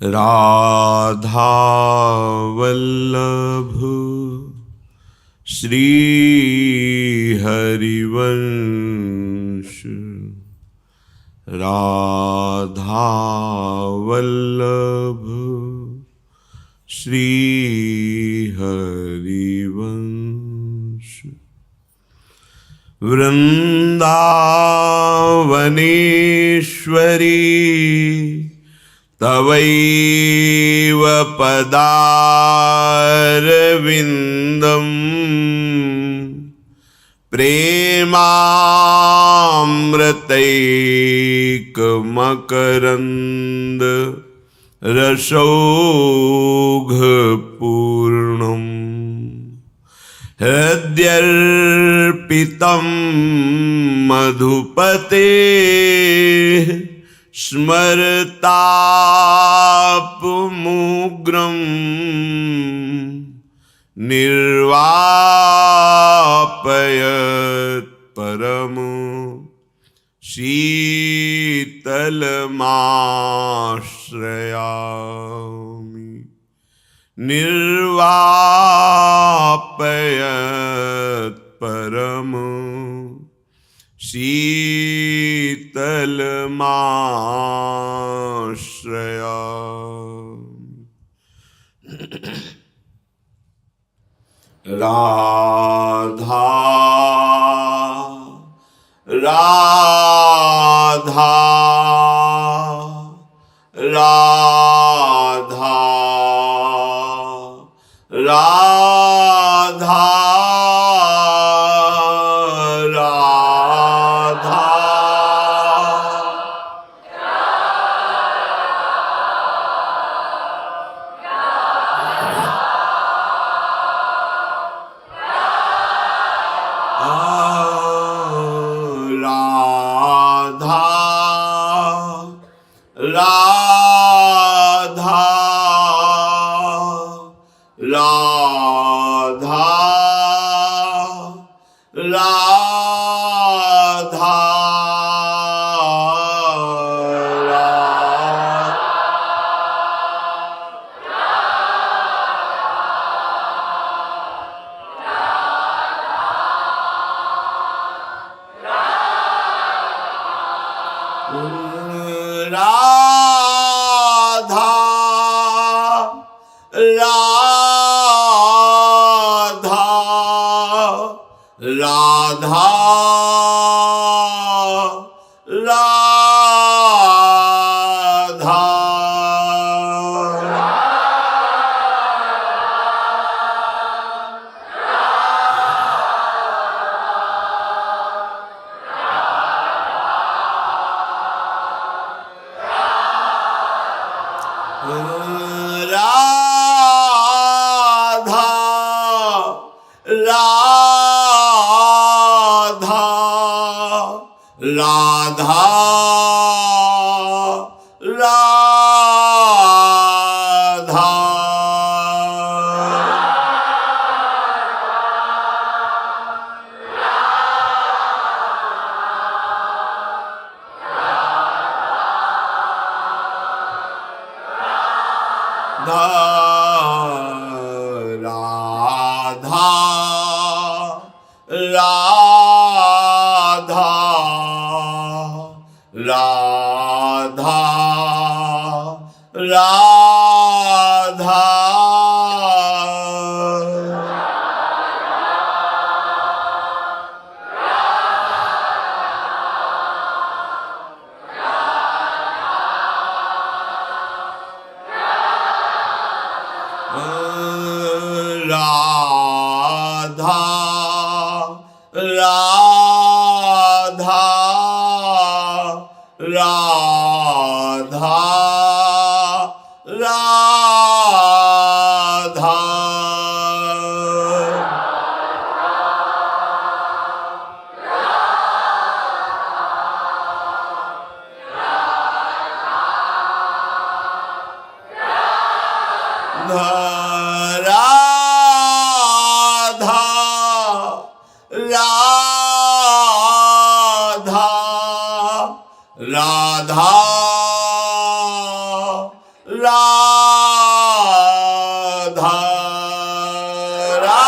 राधा वल्लभ श्री हरिवंश। राधा वल्लभ श्री हरिवंश। वृंदावनेश्वरी तवैव पदारविन्दम् प्रेमामृतैकमकरन्द रसौघपूर्णम्। हृद्यर्पितं मधुपते स्मरतापमुग्रं निर्वापयत् परम शीतलमाश्रयामि। निर्वापयत् परम शीतलमाश्रयामि। राधा राधा राधा राधा राधा राधा राधा राधा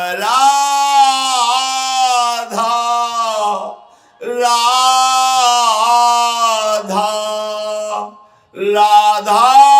राधा राधा राधा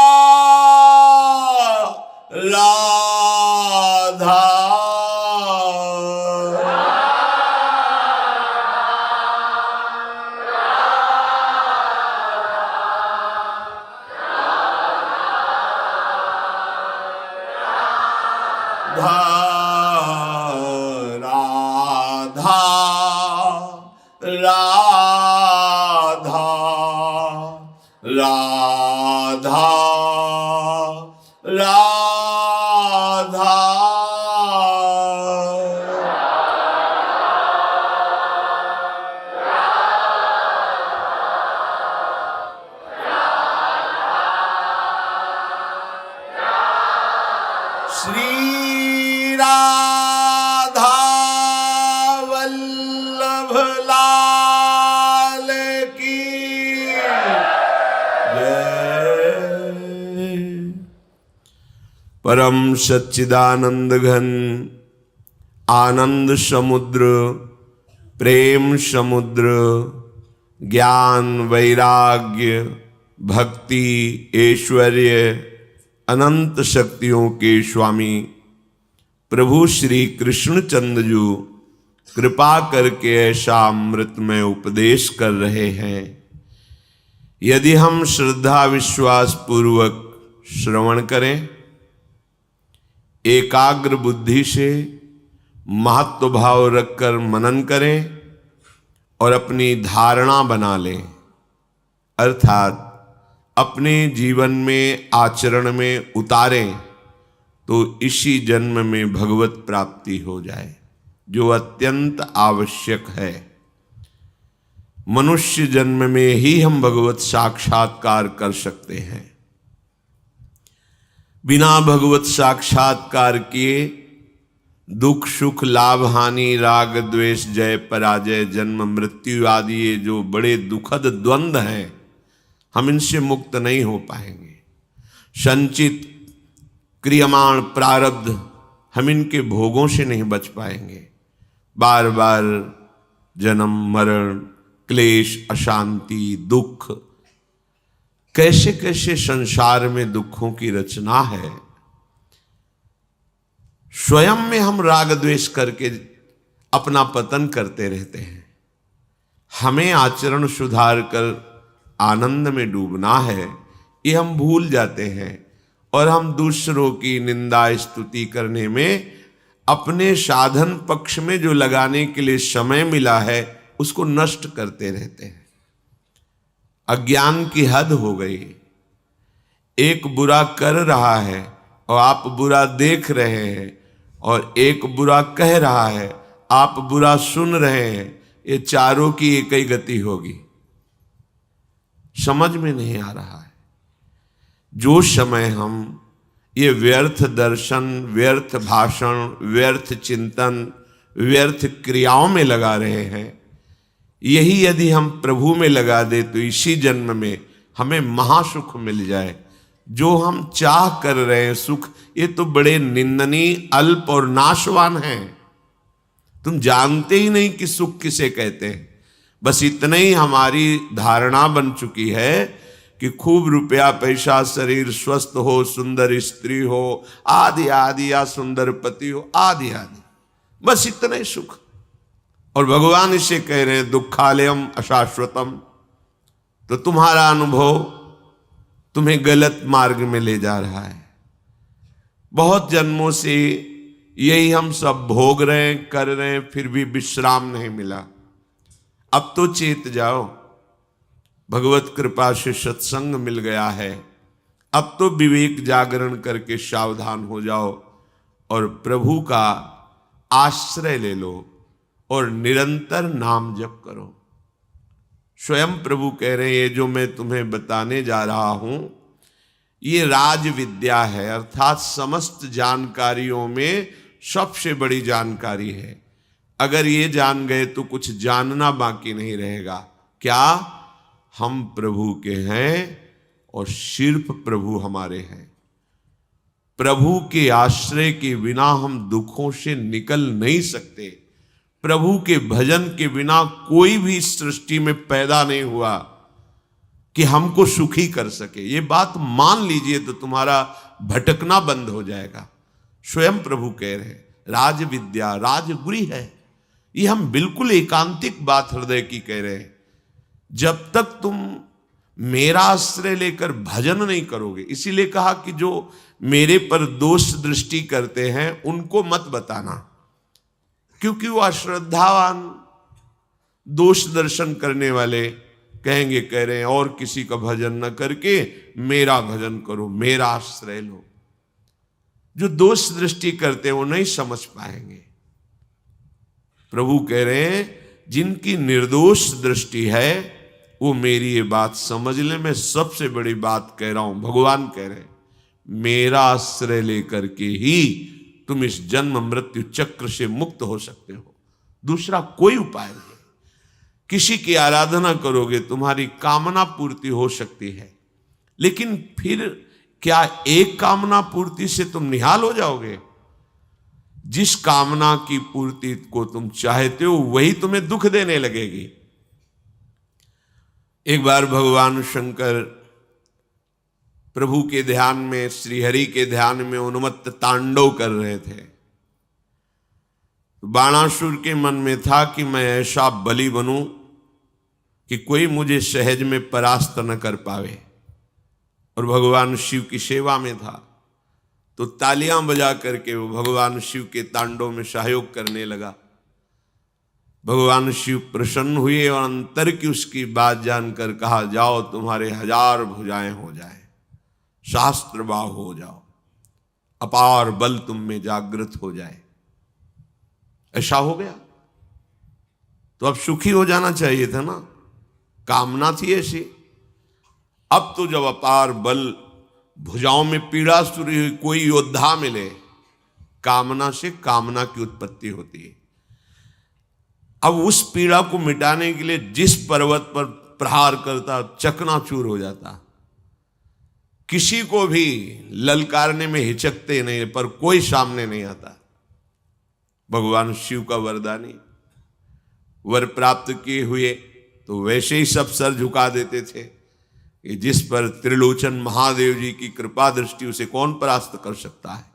राधा श्री राधा वल्लभ लाल की परम सच्चिदानंद घन आनंद समुद्र प्रेम समुद्र ज्ञान वैराग्य भक्ति ऐश्वर्य अनंत शक्तियों के स्वामी प्रभु श्री कृष्णचंद्र जी कृपा करके ऐसा अमृतमय उपदेश कर रहे हैं। यदि हम श्रद्धा विश्वास पूर्वक श्रवण करें, एकाग्र बुद्धि से महत्व भाव रखकर मनन करें और अपनी धारणा बना लें, अर्थात अपने जीवन में आचरण में उतारें, तो इसी जन्म में भगवत प्राप्ति हो जाए, जो अत्यंत आवश्यक है। मनुष्य जन्म में ही हम भगवत साक्षात्कार कर सकते हैं। बिना भगवत साक्षात्कार किए दुख सुख लाभ हानि राग द्वेष जय पराजय जन्म मृत्यु आदि ये जो बड़े दुखद द्वंद्व हैं, हम इनसे मुक्त नहीं हो पाएंगे। संचित क्रियमाण प्रारब्ध, हम इनके भोगों से नहीं बच पाएंगे। बार बार जन्म मरण क्लेश अशांति दुख, कैसे कैसे संसार में दुखों की रचना है। स्वयं में हम राग द्वेष करके अपना पतन करते रहते हैं। हमें आचरण सुधार कर आनंद में डूबना है, ये हम भूल जाते हैं और हम दूसरों की निंदा स्तुति करने में अपने साधन पक्ष में जो लगाने के लिए समय मिला है उसको नष्ट करते रहते हैं। अज्ञान की हद हो गई। एक बुरा कर रहा है और आप बुरा देख रहे हैं, और एक बुरा कह रहा है आप बुरा सुन रहे हैं। ये चारों की एक ही गति होगी। समझ में नहीं आ रहा है। जो समय हम ये व्यर्थ दर्शन व्यर्थ भाषण व्यर्थ चिंतन व्यर्थ क्रियाओं में लगा रहे हैं, यही यदि हम प्रभु में लगा दे तो इसी जन्म में हमें महासुख मिल जाए। जो हम चाह कर रहे हैं सुख, ये तो बड़े निंदनीय अल्प और नाशवान हैं। तुम जानते ही नहीं कि सुख किसे कहते हैं। बस इतना ही हमारी धारणा बन चुकी है कि खूब रुपया पैसा शरीर स्वस्थ हो सुंदर स्त्री हो आदि आदि या सुंदर पति हो आदि आदि, बस इतना ही सुख। और भगवान इसे कह रहे हैं दुखालयम अशाश्वतम। तो तुम्हारा अनुभव तुम्हें गलत मार्ग में ले जा रहा है। बहुत जन्मों से यही हम सब भोग रहे हैं कर रहे हैं, फिर भी विश्राम नहीं मिला। अब तो चेत जाओ, भगवत कृपा से सत्संग मिल गया है। अब तो विवेक जागरण करके सावधान हो जाओ और प्रभु का आश्रय ले लो और निरंतर नाम जप करो। स्वयं प्रभु कह रहे हैं ये जो मैं तुम्हें बताने जा रहा हूं, ये राज विद्या है, अर्थात समस्त जानकारियों में सबसे बड़ी जानकारी है। अगर ये जान गए तो कुछ जानना बाकी नहीं रहेगा। क्या? हम प्रभु के हैं और सिर्फ प्रभु हमारे हैं। प्रभु के आश्रय के बिना हम दुखों से निकल नहीं सकते। प्रभु के भजन के बिना कोई भी सृष्टि में पैदा नहीं हुआ कि हमको सुखी कर सके। ये बात मान लीजिए तो तुम्हारा भटकना बंद हो जाएगा। स्वयं प्रभु कह रहे हैं राज विद्या राजगुरी है। ये हम बिल्कुल एकांतिक बात हृदय की कह रहे हैं। जब तक तुम मेरा आश्रय लेकर भजन नहीं करोगे, इसीलिए कहा कि जो मेरे पर दोष दृष्टि करते हैं उनको मत बताना, क्योंकि वो अश्रद्धावान दोष दर्शन करने वाले कहेंगे, कह रहे हैं और किसी का भजन न करके मेरा भजन करो, मेरा आश्रय लो। जो दोष दृष्टि करते हैं वो नहीं समझ पाएंगे। प्रभु कह रहे हैं जिनकी निर्दोष दृष्टि है वो मेरी ये बात समझ ले। मैं सबसे बड़ी बात कह रहा हूं, भगवान कह रहे हैं मेरा आश्रय लेकर के ही तुम इस जन्म मृत्यु चक्र से मुक्त हो सकते हो। दूसरा कोई उपाय नहीं। किसी की आराधना करोगे तुम्हारी कामना पूर्ति हो सकती है, लेकिन फिर क्या एक कामना पूर्ति से तुम निहाल हो जाओगे? जिस कामना की पूर्ति को तुम चाहते हो वही तुम्हें दुख देने लगेगी। एक बार भगवान शंकर प्रभु के ध्यान में, श्री हरि के ध्यान में उन्मत्त तांडव कर रहे थे। बाणासुर के मन में था कि मैं ऐसा बलि बनूं कि कोई मुझे सहज में परास्त न कर पावे, और भगवान शिव की सेवा में था। तो तालियां बजा करके वो भगवान शिव के तांडव में सहयोग करने लगा। भगवान शिव प्रसन्न हुए और अंतर की उसकी बात जानकर कहा, जाओ तुम्हारे 1000 भुजाएं हो जाए, शास्त्र बाह हो जाओ, अपार बल तुम में जागृत हो जाए। ऐसा हो गया तो अब सुखी हो जाना चाहिए था ना, कामना थी ऐसी। अब तो जब अपार बल, भुजाओं में पीड़ा शुरू हुई, कोई योद्धा मिले, कामना से कामना की उत्पत्ति होती है। अब उस पीड़ा को मिटाने के लिए जिस पर्वत पर प्रहार करता चकनाचूर हो जाता। किसी को भी ललकारने में हिचकते नहीं, पर कोई सामने नहीं आता। भगवान शिव का वरदानी, वर प्राप्त किए हुए तो वैसे ही सब सर झुका देते थे कि जिस पर त्रिलोचन महादेव जी की कृपा दृष्टि, उसे कौन परास्त कर सकता है।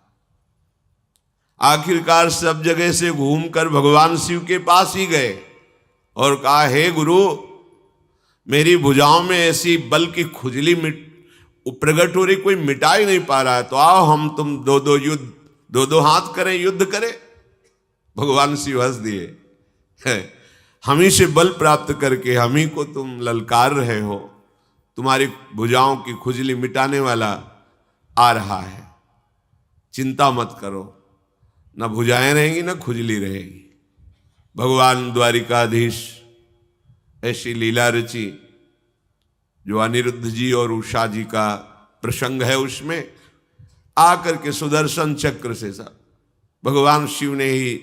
आखिरकार सब जगह से घूमकर भगवान शिव के पास ही गए और कहा, हे गुरु, मेरी भुजाओं में ऐसी बल की खुजली प्रकट हो रही, कोई मिटा ही नहीं पा रहा है, तो आओ हम तुम दो हाथ करें, युद्ध करें। भगवान शिव हंस दिए, हम ही से बल प्राप्त करके हम ही को तुम ललकार रहे हो, तुम्हारी भुजाओं की खुजली मिटाने वाला आ रहा है, चिंता मत करो, न भुजाएं रहेंगी न खुजली रहेगी। भगवान द्वारिकाधीश ऐसी लीला रची जो अनिरुद्ध जी और उषा जी का प्रसंग है, उसमें आकर के सुदर्शन चक्र से सब भगवान शिव ने ही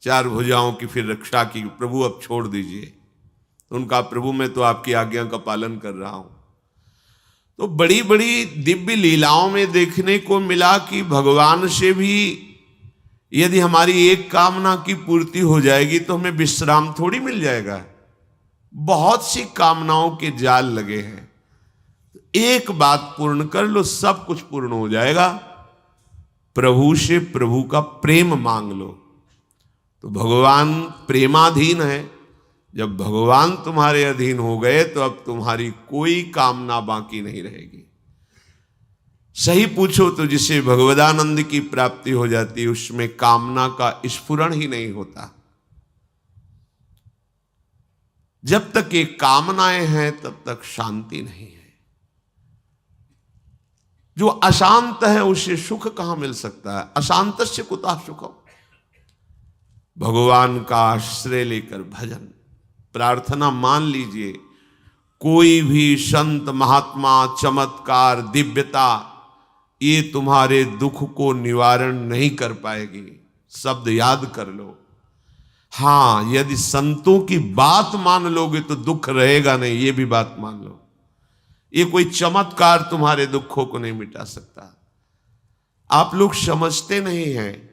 4 भुजाओं की फिर रक्षा की। प्रभु अब छोड़ दीजिए। तो उनका, प्रभु मैं तो आपकी आज्ञा का पालन कर रहा हूं। तो बड़ी बड़ी दिव्य लीलाओं में देखने को मिला कि भगवान से भी यदि हमारी एक कामना की पूर्ति हो जाएगी तो हमें विश्राम थोड़ी मिल जाएगा। बहुत सी कामनाओं के जाल लगे हैं, एक बात पूर्ण कर लो, सब कुछ पूर्ण हो जाएगा। प्रभु से प्रभु का प्रेम मांग लो। तो भगवान प्रेमाधीन है। जब भगवान तुम्हारे अधीन हो गए तो अब तुम्हारी कोई कामना बाकी नहीं रहेगी। सही पूछो तो जिसे भगवदानंद की प्राप्ति हो जाती है उसमें कामना का स्फुरण ही नहीं होता। जब तक ये कामनाएं हैं तब तक शांति नहीं है। जो अशांत है उसे सुख कहां मिल सकता है? अशांतस्य कुतः सुखम। भगवान का आश्रय लेकर भजन प्रार्थना मान लीजिए, कोई भी संत महात्मा चमत्कार दिव्यता ये तुम्हारे दुख को निवारण नहीं कर पाएगी। शब्द याद कर लो। हाँ, यदि संतों की बात मान लोगे तो दुख रहेगा नहीं, ये भी बात मान लो। ये कोई चमत्कार तुम्हारे दुखों को नहीं मिटा सकता। आप लोग समझते नहीं हैं,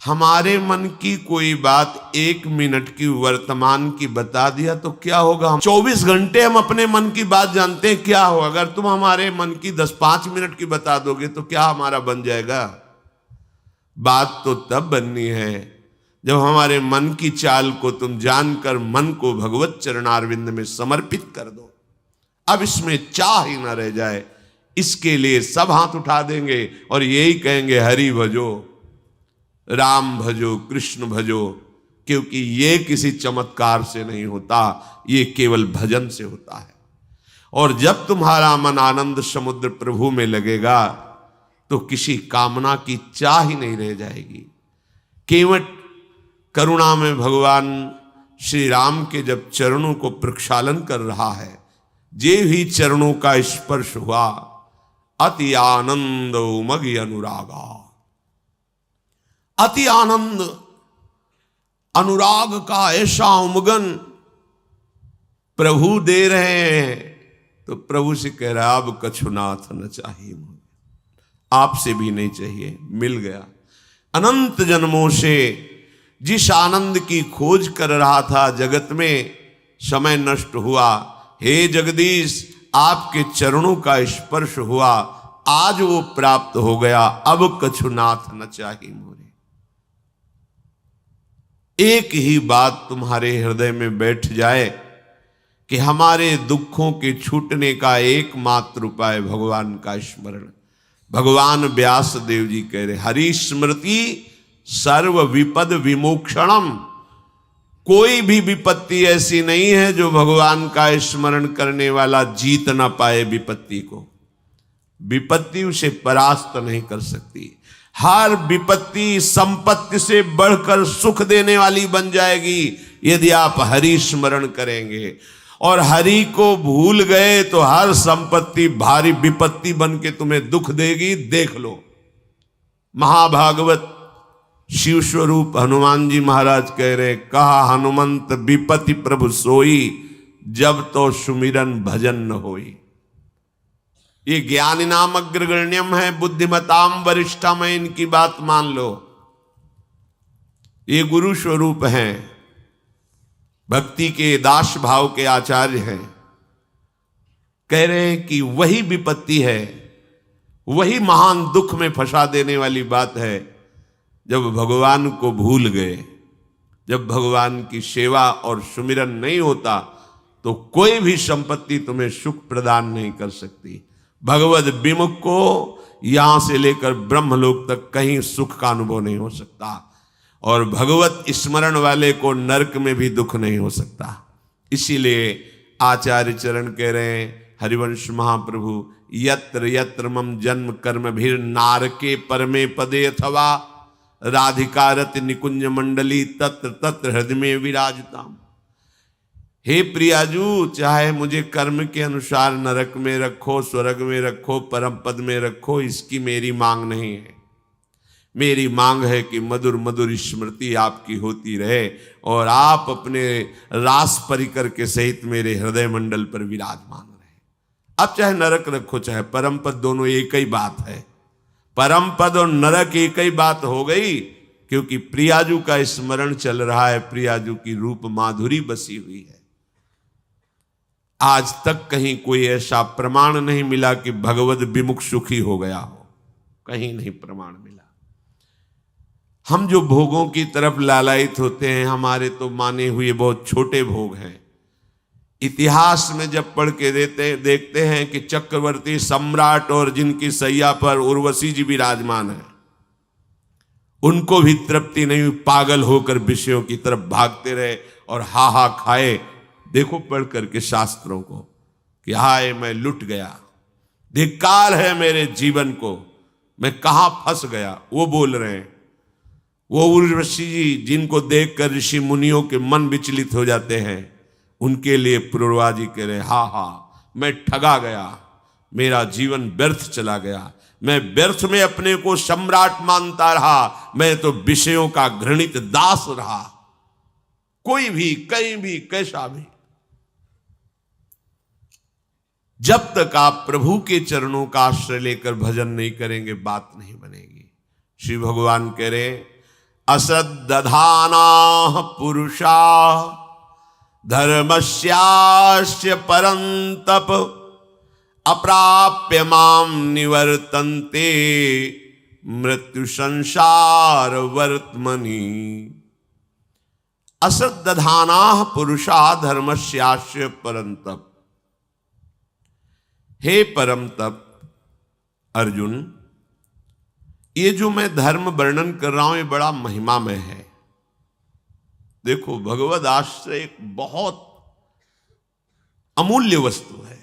हमारे मन की कोई बात 1 मिनट की वर्तमान की बता दिया तो क्या होगा। हम 24 घंटे हम अपने मन की बात जानते हैं क्या हो। अगर तुम हमारे मन की 10-5 मिनट की बता दोगे तो क्या हमारा बन जाएगा। बात तो तब बननी है जब हमारे मन की चाल को तुम जानकर मन को भगवत चरणारविंद में समर्पित कर दो। अब इसमें चाह ही ना रह जाए, इसके लिए सब हाथ उठा देंगे और यही कहेंगे हरि भजो, राम भजो, कृष्ण भजो, क्योंकि ये किसी चमत्कार से नहीं होता, ये केवल भजन से होता है। और जब तुम्हारा मन आनंद समुद्र प्रभु में लगेगा तो किसी कामना की चाह ही नहीं रह जाएगी। केवट करुणा में भगवान श्री राम के जब चरणों को प्रक्षालन कर रहा है, जे ही चरणों का स्पर्श हुआ, अति आनंद उमगी अनुरागा। अति आनंद अनुराग का ऐसा उमगन प्रभु दे रहे हैं तो प्रभु से कह रहा अब कछुनाथ न चाहिए, मुझे आपसे भी नहीं चाहिए, मिल गया। अनंत जन्मों से जिस आनंद की खोज कर रहा था जगत में, समय नष्ट हुआ, हे जगदीश आपके चरणों का स्पर्श हुआ, आज वो प्राप्त हो गया, अब कछुनाथ न चाहिए मोरे। एक ही बात तुम्हारे हृदय में बैठ जाए कि हमारे दुखों के छूटने का एकमात्र उपाय भगवान का स्मरण। भगवान व्यास देव जी कह रहे हरि स्मृति सर्व विपद विमोक्षणम। कोई भी विपत्ति ऐसी नहीं है जो भगवान का स्मरण करने वाला जीत ना पाए विपत्ति को। विपत्ति उसे परास्त नहीं कर सकती। हर विपत्ति संपत्ति से बढ़कर सुख देने वाली बन जाएगी यदि आप हरि स्मरण करेंगे। और हरि को भूल गए तो हर संपत्ति भारी विपत्ति बन के तुम्हें दुख देगी। देख लो, महाभागवत शिव स्वरूप हनुमान जी महाराज कह रहे, कहा हनुमंत विपत्ति प्रभु सोई, जब तो सुमिरन भजन न होई। ये ज्ञानी नाम अग्रगण्यम है, बुद्धिमताम वरिष्ठम है, इनकी बात मान लो। ये गुरु स्वरूप हैं, भक्ति के दास भाव के आचार्य हैं। कह रहे हैं कि वही विपत्ति है, वही महान दुख में फंसा देने वाली बात है जब भगवान को भूल गए। जब भगवान की सेवा और सुमिरन नहीं होता तो कोई भी संपत्ति तुम्हें सुख प्रदान नहीं कर सकती। भगवद विमुख को यहां से लेकर ब्रह्मलोक तक कहीं सुख का अनुभव नहीं हो सकता, और भगवत स्मरण वाले को नरक में भी दुख नहीं हो सकता। इसीलिए आचार्य चरण कह रहे हैं, हरिवंश महाप्रभु, यत्र यत्र मम जन्म कर्म भीर नारके परमे पदे अथवा राधिकारत निकुंज मंडली तत्र तत्र हृदय में विराजताम। हे प्रियाजू, चाहे मुझे कर्म के अनुसार नरक में रखो, स्वर्ग में रखो, परम पद में रखो, इसकी मेरी मांग नहीं है। मेरी मांग है कि मधुर मधुर स्मृति आपकी होती रहे और आप अपने रास परिकर के सहित मेरे हृदय मंडल पर विराजमान रहे। अब चाहे नरक रखो चाहे परम पद, दोनों एक ही बात है। परम पद और नरक एक ही बात हो गई, क्योंकि प्रियाजू का स्मरण चल रहा है, प्रियाजू की रूप माधुरी बसी हुई है। आज तक कहीं कोई ऐसा प्रमाण नहीं मिला कि भगवद विमुख सुखी हो गया हो, कहीं नहीं प्रमाण मिला। हम जो भोगों की तरफ लालायित होते हैं, हमारे तो माने हुए बहुत छोटे भोग हैं। इतिहास में जब पढ़ के देखते हैं कि चक्रवर्ती सम्राट और जिनकी सैया पर उर्वशी जी विराजमान है, उनको भी तृप्ति नहीं हुई, पागल होकर विषयों की तरफ भागते रहे और हा हा खाए। देखो पढ़ करके शास्त्रों को कि हाय मैं लुट गया, धिक्कार है मेरे जीवन को, मैं कहां फंस गया। वो बोल रहे हैं, वो उर्वशी जी जिनको देखकर ऋषि मुनियों के मन विचलित हो जाते हैं, उनके लिए पुरुरवा जी कह रहे, हा हा मैं ठगा गया, मेरा जीवन व्यर्थ चला गया, मैं व्यर्थ में अपने को सम्राट मानता रहा, मैं तो विषयों का घृणित दास रहा। कोई भी कहीं भी कैसा भी, जब तक आप प्रभु के चरणों का आश्रय लेकर भजन नहीं करेंगे बात नहीं बनेगी। श्री भगवान कह रहे, अश्रद्धाना पुरुषा धर्मस्यास्य परंतप अप्राप्य माम निवर्तन्ते मृत्यु संसार वर्तमनि। अश्रद्धाना पुरुषा धर्मस्यास्य परंतप। हे परम तप अर्जुन, ये जो मैं धर्म वर्णन कर रहा हूं ये बड़ा महिमामय है। देखो, भगवद आश्रय एक बहुत अमूल्य वस्तु है।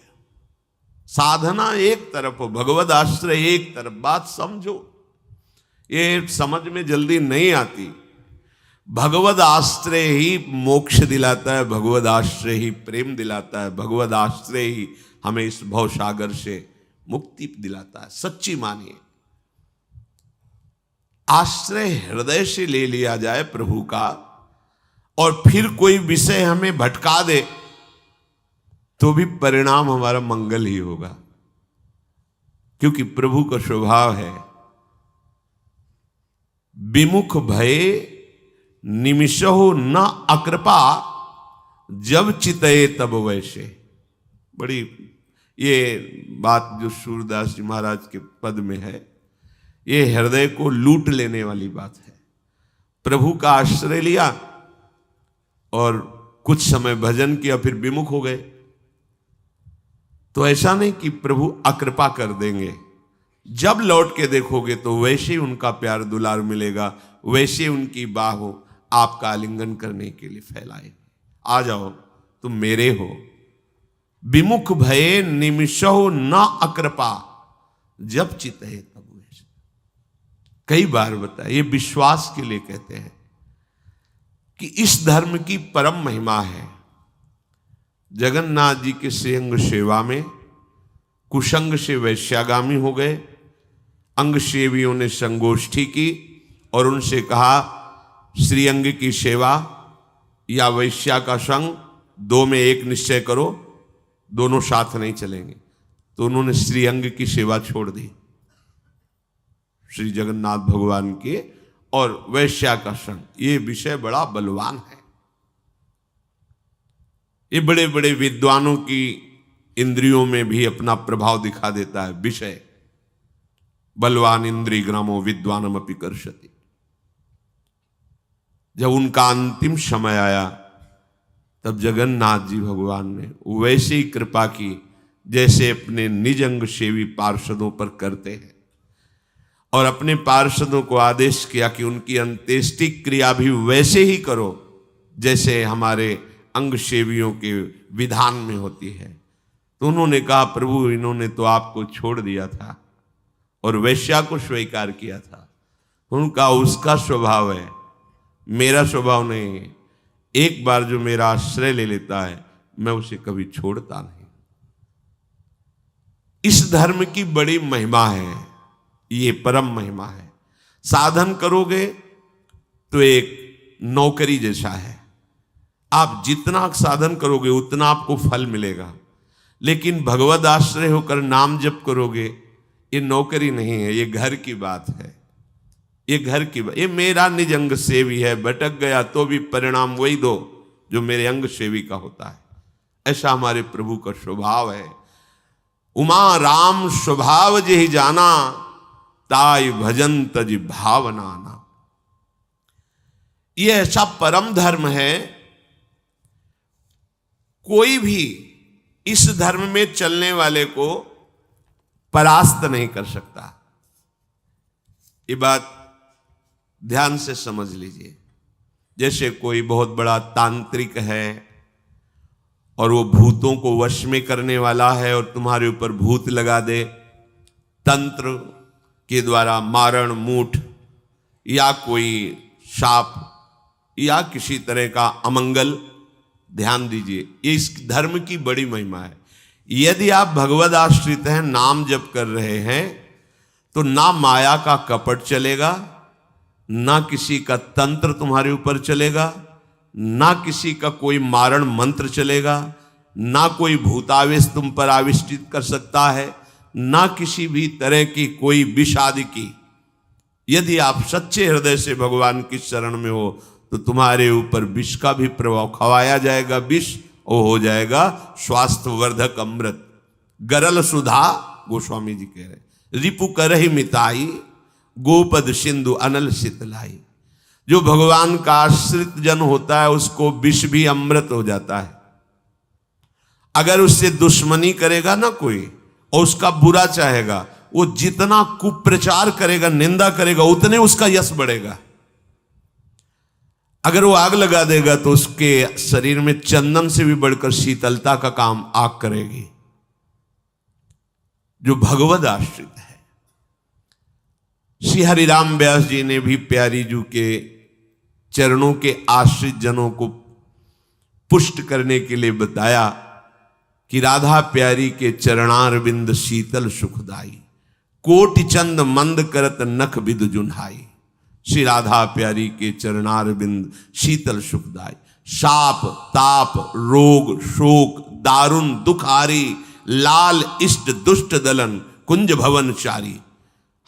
साधना एक तरफ हो, भगवद आश्रय एक तरफ। बात समझो, ये समझ में जल्दी नहीं आती। भगवद आश्रय ही मोक्ष दिलाता है, भगवद आश्रय ही प्रेम दिलाता है, भगवद आश्रय ही हमें इस भवसागर से मुक्ति दिलाता है। सच्ची मानिए, आश्रय हृदय से ले लिया जाए प्रभु का, और फिर कोई विषय हमें भटका दे तो भी परिणाम हमारा मंगल ही होगा, क्योंकि प्रभु का स्वभाव है विमुख भय निमिषो न अकृपा जब चितये तब वैसे। बड़ी ये बात जो सूरदास जी महाराज के पद में है, ये हृदय को लूट लेने वाली बात है। प्रभु का आश्रय लिया और कुछ समय भजन किया, फिर विमुख हो गए, तो ऐसा नहीं कि प्रभु अकृपा कर देंगे। जब लौट के देखोगे तो वैसे ही उनका प्यार दुलार मिलेगा, वैसे उनकी बाह आपका आलिंगन करने के लिए फैलाए, आ जाओ तुम मेरे हो। विमुख भये निमिषो न अकृपा जब चितये तब वैसे। कई बार बताया, ये विश्वास के लिए कहते हैं कि इस धर्म की परम महिमा है। जगन्नाथ जी के श्रीअंग सेवा में कुशंग से वैश्यागामी हो गए। अंग सेवियों ने संगोष्ठी की और उनसे कहा, श्रीअंग की सेवा या वैश्या का संग, दो में एक निश्चय करो, दोनों साथ नहीं चलेंगे। तो उन्होंने श्रीअंग की सेवा छोड़ दी, श्री जगन्नाथ भगवान के, और वैश्या का संग। ये विषय बड़ा बलवान है। ये बड़े बड़े विद्वानों की इंद्रियों में भी अपना प्रभाव दिखा देता है विषय। बलवान इंद्रिय ग्रामो विद्वानम अपि कर्षति। जब उनका अंतिम समय आया तब जगन्नाथ जी भगवान ने वैसे ही कृपा की जैसे अपने निज अंग सेवी पार्षदों पर करते हैं, और अपने पार्षदों को आदेश किया कि उनकी अंत्येष्टि क्रिया भी वैसे ही करो जैसे हमारे अंग सेवियों के विधान में होती है। तो उन्होंने कहा, प्रभु इन्होंने तो आपको छोड़ दिया था और वैश्या को स्वीकार किया था। उनका उसका स्वभाव है, मेरा स्वभाव नहीं है। एक बार जो मेरा आश्रय ले लेता है मैं उसे कभी छोड़ता नहीं। इस धर्म की बड़ी महिमा है, ये परम महिमा है। साधन करोगे तो एक नौकरी जैसा है, आप जितना साधन करोगे उतना आपको फल मिलेगा। लेकिन भगवद आश्रय होकर नाम जप करोगे, ये नौकरी नहीं है, ये घर की बात है। ये घर की बात, ये मेरा निज अंग सेवी है, भटक गया तो भी परिणाम वही दो जो मेरे अंग सेवी का होता है। ऐसा हमारे प्रभु का स्वभाव है। उमा राम स्वभाव जे ही जाना, ताई भजन तज भावना ना। ये ऐसा परम धर्म है, कोई भी इस धर्म में चलने वाले को परास्त नहीं कर सकता। ये बात ध्यान से समझ लीजिए। जैसे कोई बहुत बड़ा तांत्रिक है और वो भूतों को वश में करने वाला है और तुम्हारे ऊपर भूत लगा दे, तंत्र के द्वारा मारण मूठ या कोई शाप या किसी तरह का अमंगल ध्यान दीजिए, ये इस धर्म की बड़ी महिमा है। यदि आप भगवद आश्रित हैं, नाम जप कर रहे हैं, तो ना माया का कपट चलेगा, ना किसी का तंत्र तुम्हारे ऊपर चलेगा, ना किसी का कोई मारण मंत्र चलेगा, ना कोई भूतावेश तुम पर आविष्टित कर सकता है, ना किसी भी तरह की कोई विष आदि की। यदि आप सच्चे हृदय से भगवान की शरण में हो तो तुम्हारे ऊपर विष का भी प्रभाव खवाया जाएगा, विष वो हो जाएगा स्वास्थ्यवर्धक अमृत। गरल सुधा, गोस्वामी जी कह रहे, रिपु करहि मिताई, गोपद सिंधु अनल शीतलाई। जो भगवान का आश्रित जन होता है उसको विष भी अमृत हो जाता है। अगर उससे दुश्मनी करेगा ना कोई और उसका बुरा चाहेगा, वो जितना कुप्रचार करेगा, निंदा करेगा, उतने उसका यश बढ़ेगा। अगर वो आग लगा देगा तो उसके शरीर में चंदन से भी बढ़कर शीतलता का काम आग करेगी। जो भगवद आश्रित है, श्री हरिराम व्यास जी ने भी प्यारी जू के चरणों के आश्रित जनों को पुष्ट करने के लिए बताया कि राधा प्यारी के चरणारविंद शीतल सुखदाई, कोटि चंद मंद करत नख बिदु जुन्हाई। श्री राधा प्यारी के चरणारविंद शीतल सुखदाई। शाप ताप रोग शोक दारुण दुखारी, लाल इष्ट दुष्ट दलन कुंज भवन चारी।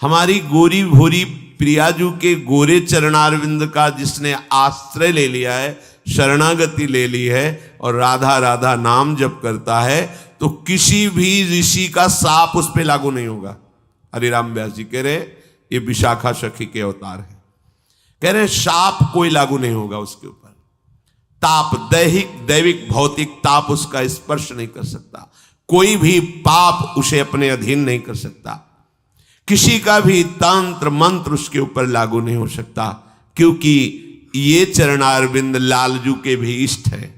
हमारी गोरी भोरी प्रियाजू के गोरे चरणारविंद का जिसने आश्रय ले लिया है, शरणागति ले ली है और राधा राधा नाम जप करता है, तो किसी भी ऋषि का साप उस पर लागू नहीं होगा। हरिराम व्यास जी कह रहे ये विशाखा सखी के अवतार है, कह रहे शाप कोई लागू नहीं होगा उसके ऊपर। ताप दैविक भौतिक ताप उसका स्पर्श नहीं कर सकता। कोई भी पाप उसे अपने अधीन नहीं कर सकता। किसी का भी तंत्र मंत्र उसके ऊपर लागू नहीं हो सकता, क्योंकि ये चरणारविंद लालजू के भी इष्ट है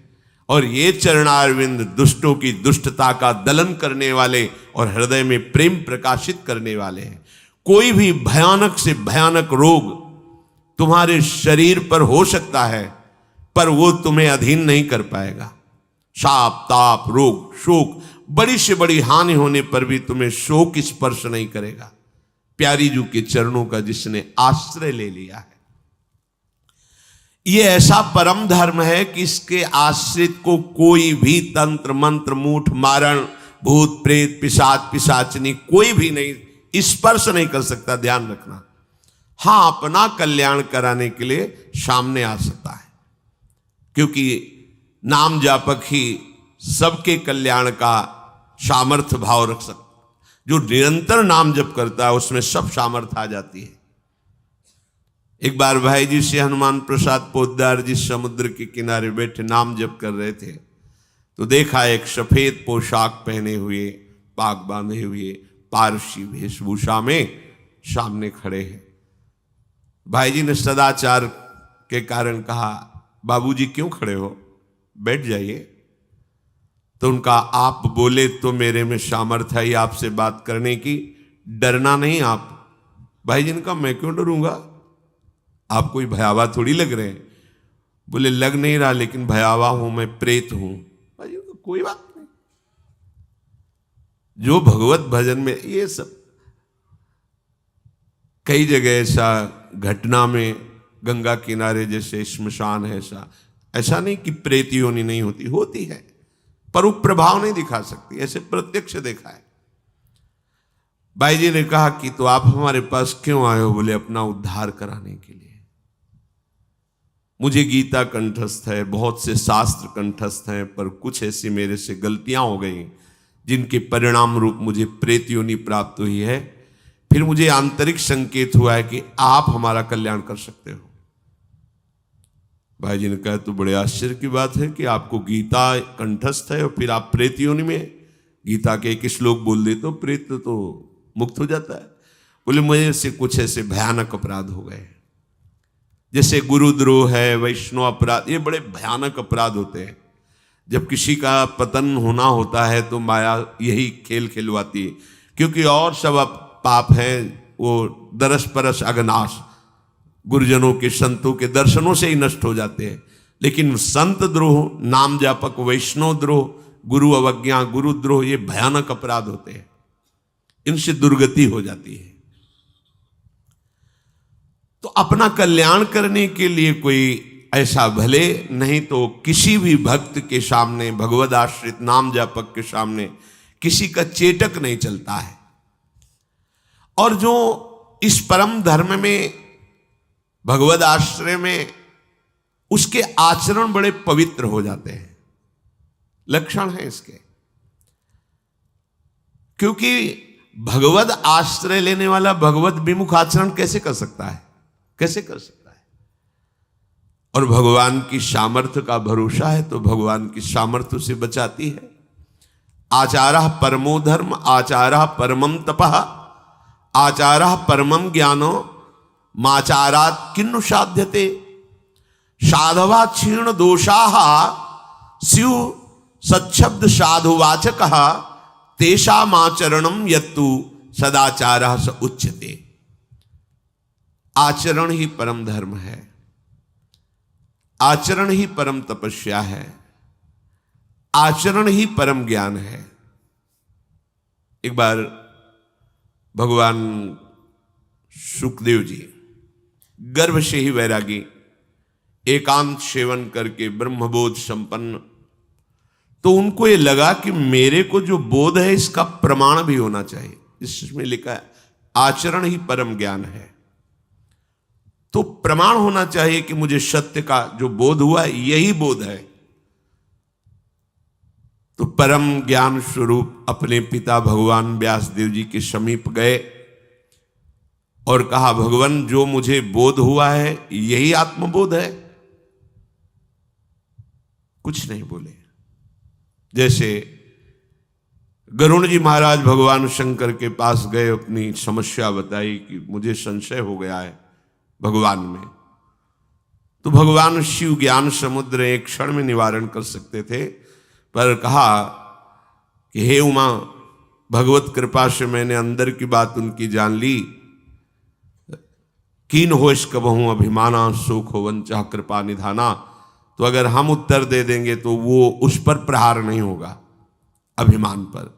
और ये चरणारविंद दुष्टों की दुष्टता का दलन करने वाले और हृदय में प्रेम प्रकाशित करने वाले हैं। कोई भी भयानक से भयानक रोग तुम्हारे शरीर पर हो सकता है, पर वो तुम्हें अधीन नहीं कर पाएगा। शाप ताप रोग शोक, बड़ी से बड़ी हानि होने पर भी तुम्हें शोक स्पर्श नहीं करेगा, प्यारी जू के चरणों का जिसने आश्रय ले लिया है। ये ऐसा परम धर्म है कि इसके आश्रित को कोई भी तंत्र मंत्र मूठ मारण भूत प्रेत पिशाच पिशाचनी कोई भी नहीं स्पर्श नहीं कर सकता। ध्यान रखना। हाँ, अपना कल्याण कराने के लिए सामने आ सकता है, क्योंकि नाम जापक ही सबके कल्याण का सामर्थ्य भाव रख सकता। जो निरंतर नाम जप करता है उसमें सब सामर्थ्य आ जाती है। एक बार भाई जी से हनुमान प्रसाद पोद्दार जी समुद्र के किनारे बैठे नाम जप कर रहे थे, तो देखा एक सफेद पोशाक पहने हुए पाग बांधे हुए पारसी वेशभूषा में सामने खड़े हैं। भाई जी ने सदाचार के कारण कहा, बाबूजी क्यों खड़े हो, बैठ जाइए। तो उनका आप बोले तो मेरे में सामर्थ्य है आपसे बात करने की, डरना नहीं आप। भाई जी ने कहा मैं क्यों डरूंगा, आप कोई भयावह थोड़ी लग रहे हैं। बोले लग नहीं रहा, लेकिन भयावह हूं, मैं प्रेत हूं। भाई जी तो कोई बात नहीं। जो भगवत भजन में ये सब कई जगह ऐसा घटना में, गंगा किनारे जैसे श्मशान है, ऐसा नहीं कि प्रेत योनि नहीं होती, होती है, पर वो प्रभाव नहीं दिखा सकती। ऐसे प्रत्यक्ष देखा है। भाई जी ने कहा कि तो आप हमारे पास क्यों आए हो? बोले अपना उद्धार कराने के लिए। मुझे गीता कंठस्थ है, बहुत से शास्त्र कंठस्थ हैं, पर कुछ ऐसी मेरे से गलतियां हो गई जिनके परिणाम रूप मुझे प्रेत योनि प्राप्त हुई है। फिर मुझे आंतरिक संकेत हुआ है कि आप हमारा कल्याण कर सकते हो। भाई जी ने कहा तो बड़े आश्चर्य की बात है कि आपको गीता कंठस्थ है और फिर आप प्रेत योनि में। गीता के एक श्लोक बोल दे तो प्रेत तो मुक्त हो जाता है। बोले मुझे से कुछ ऐसे भयानक अपराध हो गए, जैसे गुरुद्रोह है, वैष्णव अपराध, ये बड़े भयानक अपराध होते हैं। जब किसी का पतन होना होता है तो माया यही खेल खिलवाती है, क्योंकि और सब पाप हैं वो दरस परस अगनाश, गुरुजनों के संतों के दर्शनों से ही नष्ट हो जाते हैं। लेकिन संत द्रोह, नाम जापक, वैष्णव द्रोह, गुरु अवज्ञा, गुरुद्रोह, ये भयानक अपराध होते हैं, इनसे दुर्गति हो जाती है। तो अपना कल्याण करने के लिए कोई ऐसा भले, नहीं तो किसी भी भक्त के सामने, भगवद आश्रित नाम जापक के सामने किसी का चेटक नहीं चलता है। और जो इस परम धर्म में, भगवद आश्रय में, उसके आचरण बड़े पवित्र हो जाते हैं, लक्षण है इसके। क्योंकि भगवद आश्रय लेने वाला भगवद विमुख आचरण कैसे कर सकता है, कैसे कर सकता है? और भगवान की सामर्थ्य का भरोसा है तो भगवान की सामर्थ्य से बचाती है। आचारः परमो धर्म, आचारः परमम तपः, आचारः परमम ज्ञानो, माचारात् किन्नु साध्यते। साधवा क्षीण दोषाः स्यु सच्छब्द साधुवाचकः, तेषामाचरणं यत्तु सदाचारः स उच्यते। आचरण ही परम धर्म है, आचरण ही परम तपस्या है, आचरण ही परम ज्ञान है। एक बार भगवान सुखदेव जी गर्भ से ही वैरागी, एकांत सेवन करके ब्रह्मबोध संपन्न, तो उनको ये लगा कि मेरे को जो बोध है इसका प्रमाण भी होना चाहिए। इसमें लिखा है आचरण ही परम ज्ञान है, तो प्रमाण होना चाहिए कि मुझे सत्य का जो बोध हुआ है यही बोध है। तो परम ज्ञान स्वरूप अपने पिता भगवान व्यासदेव जी के समीप गए और कहा, भगवान जो मुझे बोध हुआ है यही आत्मबोध है? कुछ नहीं बोले। जैसे गरुड़ जी महाराज भगवान शंकर के पास गए, अपनी समस्या बताई कि मुझे संशय हो गया है भगवान में, तो भगवान शिव ज्ञान समुद्र एक क्षण में निवारण कर सकते थे, पर कहा कि हे उमा, भगवत कृपा से मैंने अंदर की बात उनकी जान ली। कीन होश कबहूं अभिमाना, सुख हो वंचा कृपा निधाना। तो अगर हम उत्तर दे देंगे तो वो उस पर प्रहार नहीं होगा, अभिमान पर।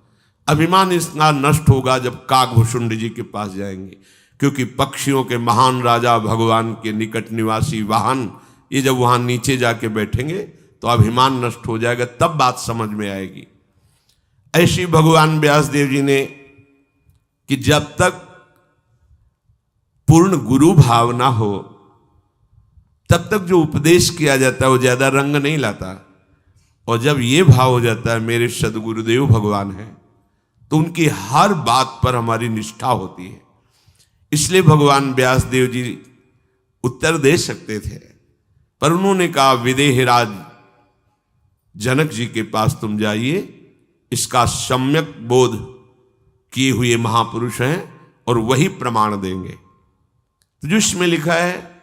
अभिमान इतना नष्ट होगा जब काकभूषुंड जी के पास जाएंगे, क्योंकि पक्षियों के महान राजा भगवान के निकट निवासी वाहन, ये जब वहां नीचे जाके बैठेंगे तो अभिमान नष्ट हो जाएगा, तब बात समझ में आएगी। ऐसी भगवान व्यासदेव जी ने कि जब तक पूर्ण गुरु भाव ना हो तब तक जो उपदेश किया जाता है वो ज्यादा रंग नहीं लाता, और जब ये भाव हो जाता है मेरे सदगुरुदेव भगवान हैं, तो उनकी हर बात पर हमारी निष्ठा होती है। इसलिए भगवान व्यासदेव जी उत्तर दे सकते थे, पर उन्होंने कहा विदेहराज जनक जी के पास तुम जाइए, इसका सम्यक बोध किए हुए महापुरुष हैं और वही प्रमाण देंगे। तो जो इसमें लिखा है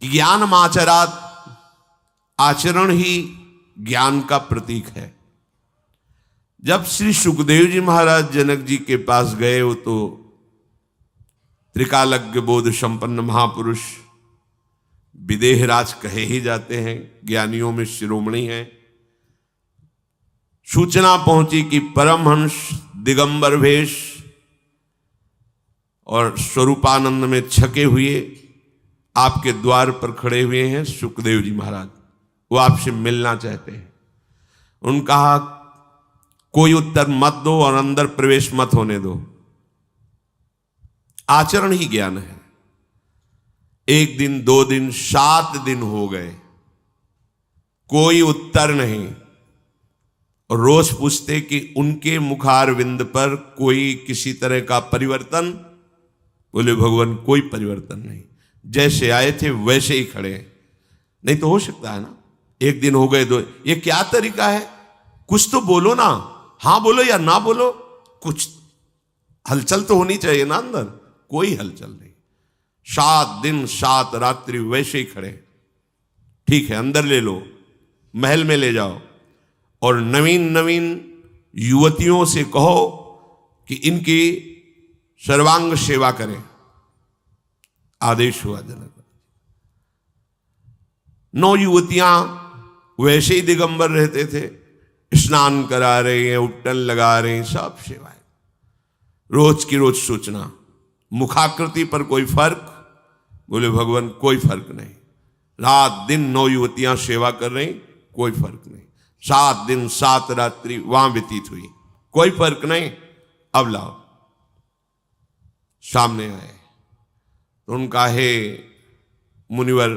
ज्ञान माचरात, आचरण ही ज्ञान का प्रतीक है। जब श्री सुखदेव जी महाराज जनक जी के पास गए, वो तो त्रिकालज्ञ बोध संपन्न महापुरुष विदेहराज कहे ही जाते हैं, ज्ञानियों में शिरोमणि हैं। सूचना पहुंची कि परमहंस दिगंबर वेश और स्वरूपानंद में छके हुए आपके द्वार पर खड़े हुए हैं सुखदेव जी महाराज, वो आपसे मिलना चाहते हैं। उन्होंने कहा कोई उत्तर मत दो और अंदर प्रवेश मत होने दो, आचरण ही ज्ञान है। 1 दिन 2 दिन 7 दिन हो गए, कोई उत्तर नहीं। और रोज पूछते कि उनके मुखारविंद पर कोई किसी तरह का परिवर्तन? बोले भगवान कोई परिवर्तन नहीं, जैसे आए थे वैसे ही खड़े हैं। नहीं तो हो सकता है ना 1 दिन हो गए 2, ये क्या तरीका है? कुछ तो बोलो ना, हाँ बोलो या ना बोलो, कुछ हलचल तो होनी चाहिए ना अंदर। कोई हलचल नहीं, 7 दिन 7 रात्रि वैसे ही खड़े। ठीक है, अंदर ले लो, महल में ले जाओ, और नवीन नवीन युवतियों से कहो कि इनकी सर्वांग सेवा करें। आदेश हुआ जनक। 9 युवतियां वैसे ही दिगंबर रहते थे, स्नान करा रहे हैं, उपटन लगा रहे हैं, सब सेवाएं। रोज की रोज सूचना, मुखाकृति पर कोई फर्क? बोले भगवान कोई फर्क नहीं। रात दिन 9 युवतियां सेवा कर रही, कोई फर्क नहीं। 7 दिन 7 रात्रि वहां व्यतीत हुई, कोई फर्क नहीं। अब लाओ। सामने आए तो उनका, हे मुनिवर,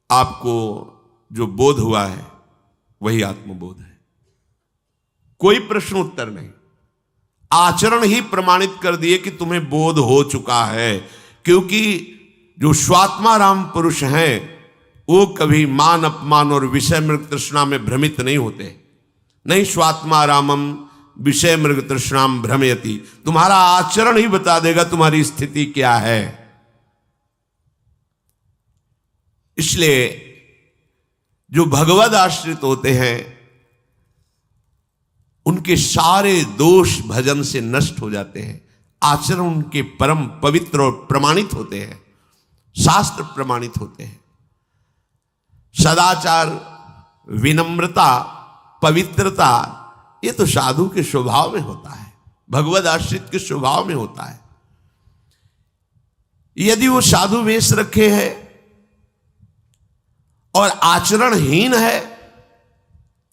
आपको जो बोध हुआ है वही आत्मबोध है। कोई प्रश्न उत्तर नहीं, आचरण ही प्रमाणित कर दिए कि तुम्हें बोध हो चुका है। क्योंकि जो स्वात्मा राम पुरुष हैं वो कभी मान अपमान और विषय मृग तृष्णा में भ्रमित नहीं होते। नहीं, स्वात्मा रामम विषय मृग तृष्णाम भ्रमयति। तुम्हारा आचरण ही बता देगा तुम्हारी स्थिति क्या है। इसलिए जो भगवद आश्रित होते हैं उनके सारे दोष भजन से नष्ट हो जाते हैं। आचरण उनके परम पवित्र और प्रमाणित होते हैं, शास्त्र प्रमाणित होते हैं। सदाचार, विनम्रता, पवित्रता, ये तो साधु के स्वभाव में होता है, भगवद आश्रित के स्वभाव में होता है। यदि वो साधु वेश रखे है और आचरणहीन है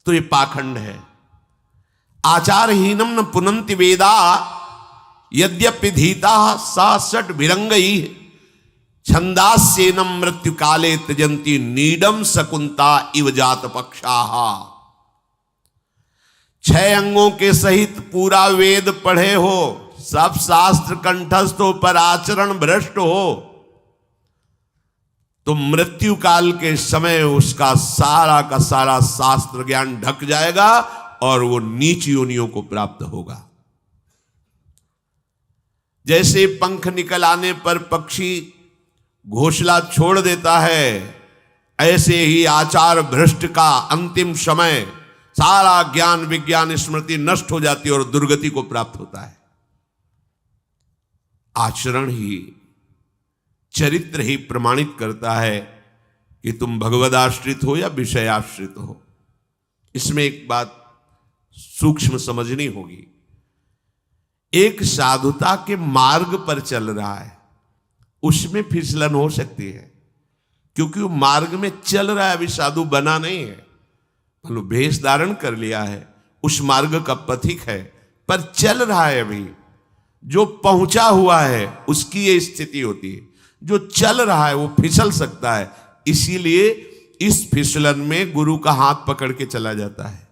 तो ये पाखंड है। आचारहीनम न पुनंति वेदा यद्यपि धीता सा सट विरंगई छंदास्येनम मृत्यु काले त्यजंती नीडम शकुंता इव जात पक्षाहा। 6 अंगों के सहित पूरा वेद पढ़े हो, सब शास्त्र कंठस्थ हो, पर आचरण भ्रष्ट हो तो मृत्यु काल के समय उसका सारा का सारा शास्त्र ज्ञान ढक जाएगा और वो नीच योनियों को प्राप्त होगा। जैसे पंख निकल आने पर पक्षी घोंसला छोड़ देता है, ऐसे ही आचार भ्रष्ट का अंतिम समय सारा ज्ञान विज्ञान स्मृति नष्ट हो जाती है और दुर्गति को प्राप्त होता है। आचरण ही, चरित्र ही प्रमाणित करता है कि तुम भगवदाश्रित हो या विषयाश्रित हो। इसमें एक बात सूक्ष्म समझनी होगी। एक साधुता के मार्ग पर चल रहा है, उसमें फिसलन हो सकती है, क्योंकि वो मार्ग में चल रहा है, अभी साधु बना नहीं है। मतलब भेष धारण कर लिया है, उस मार्ग का पथिक है, पर चल रहा है अभी। जो पहुंचा हुआ है उसकी ये स्थिति होती है, जो चल रहा है वो फिसल सकता है। इसीलिए इस फिसलन में गुरु का हाथ पकड़ के चला जाता है,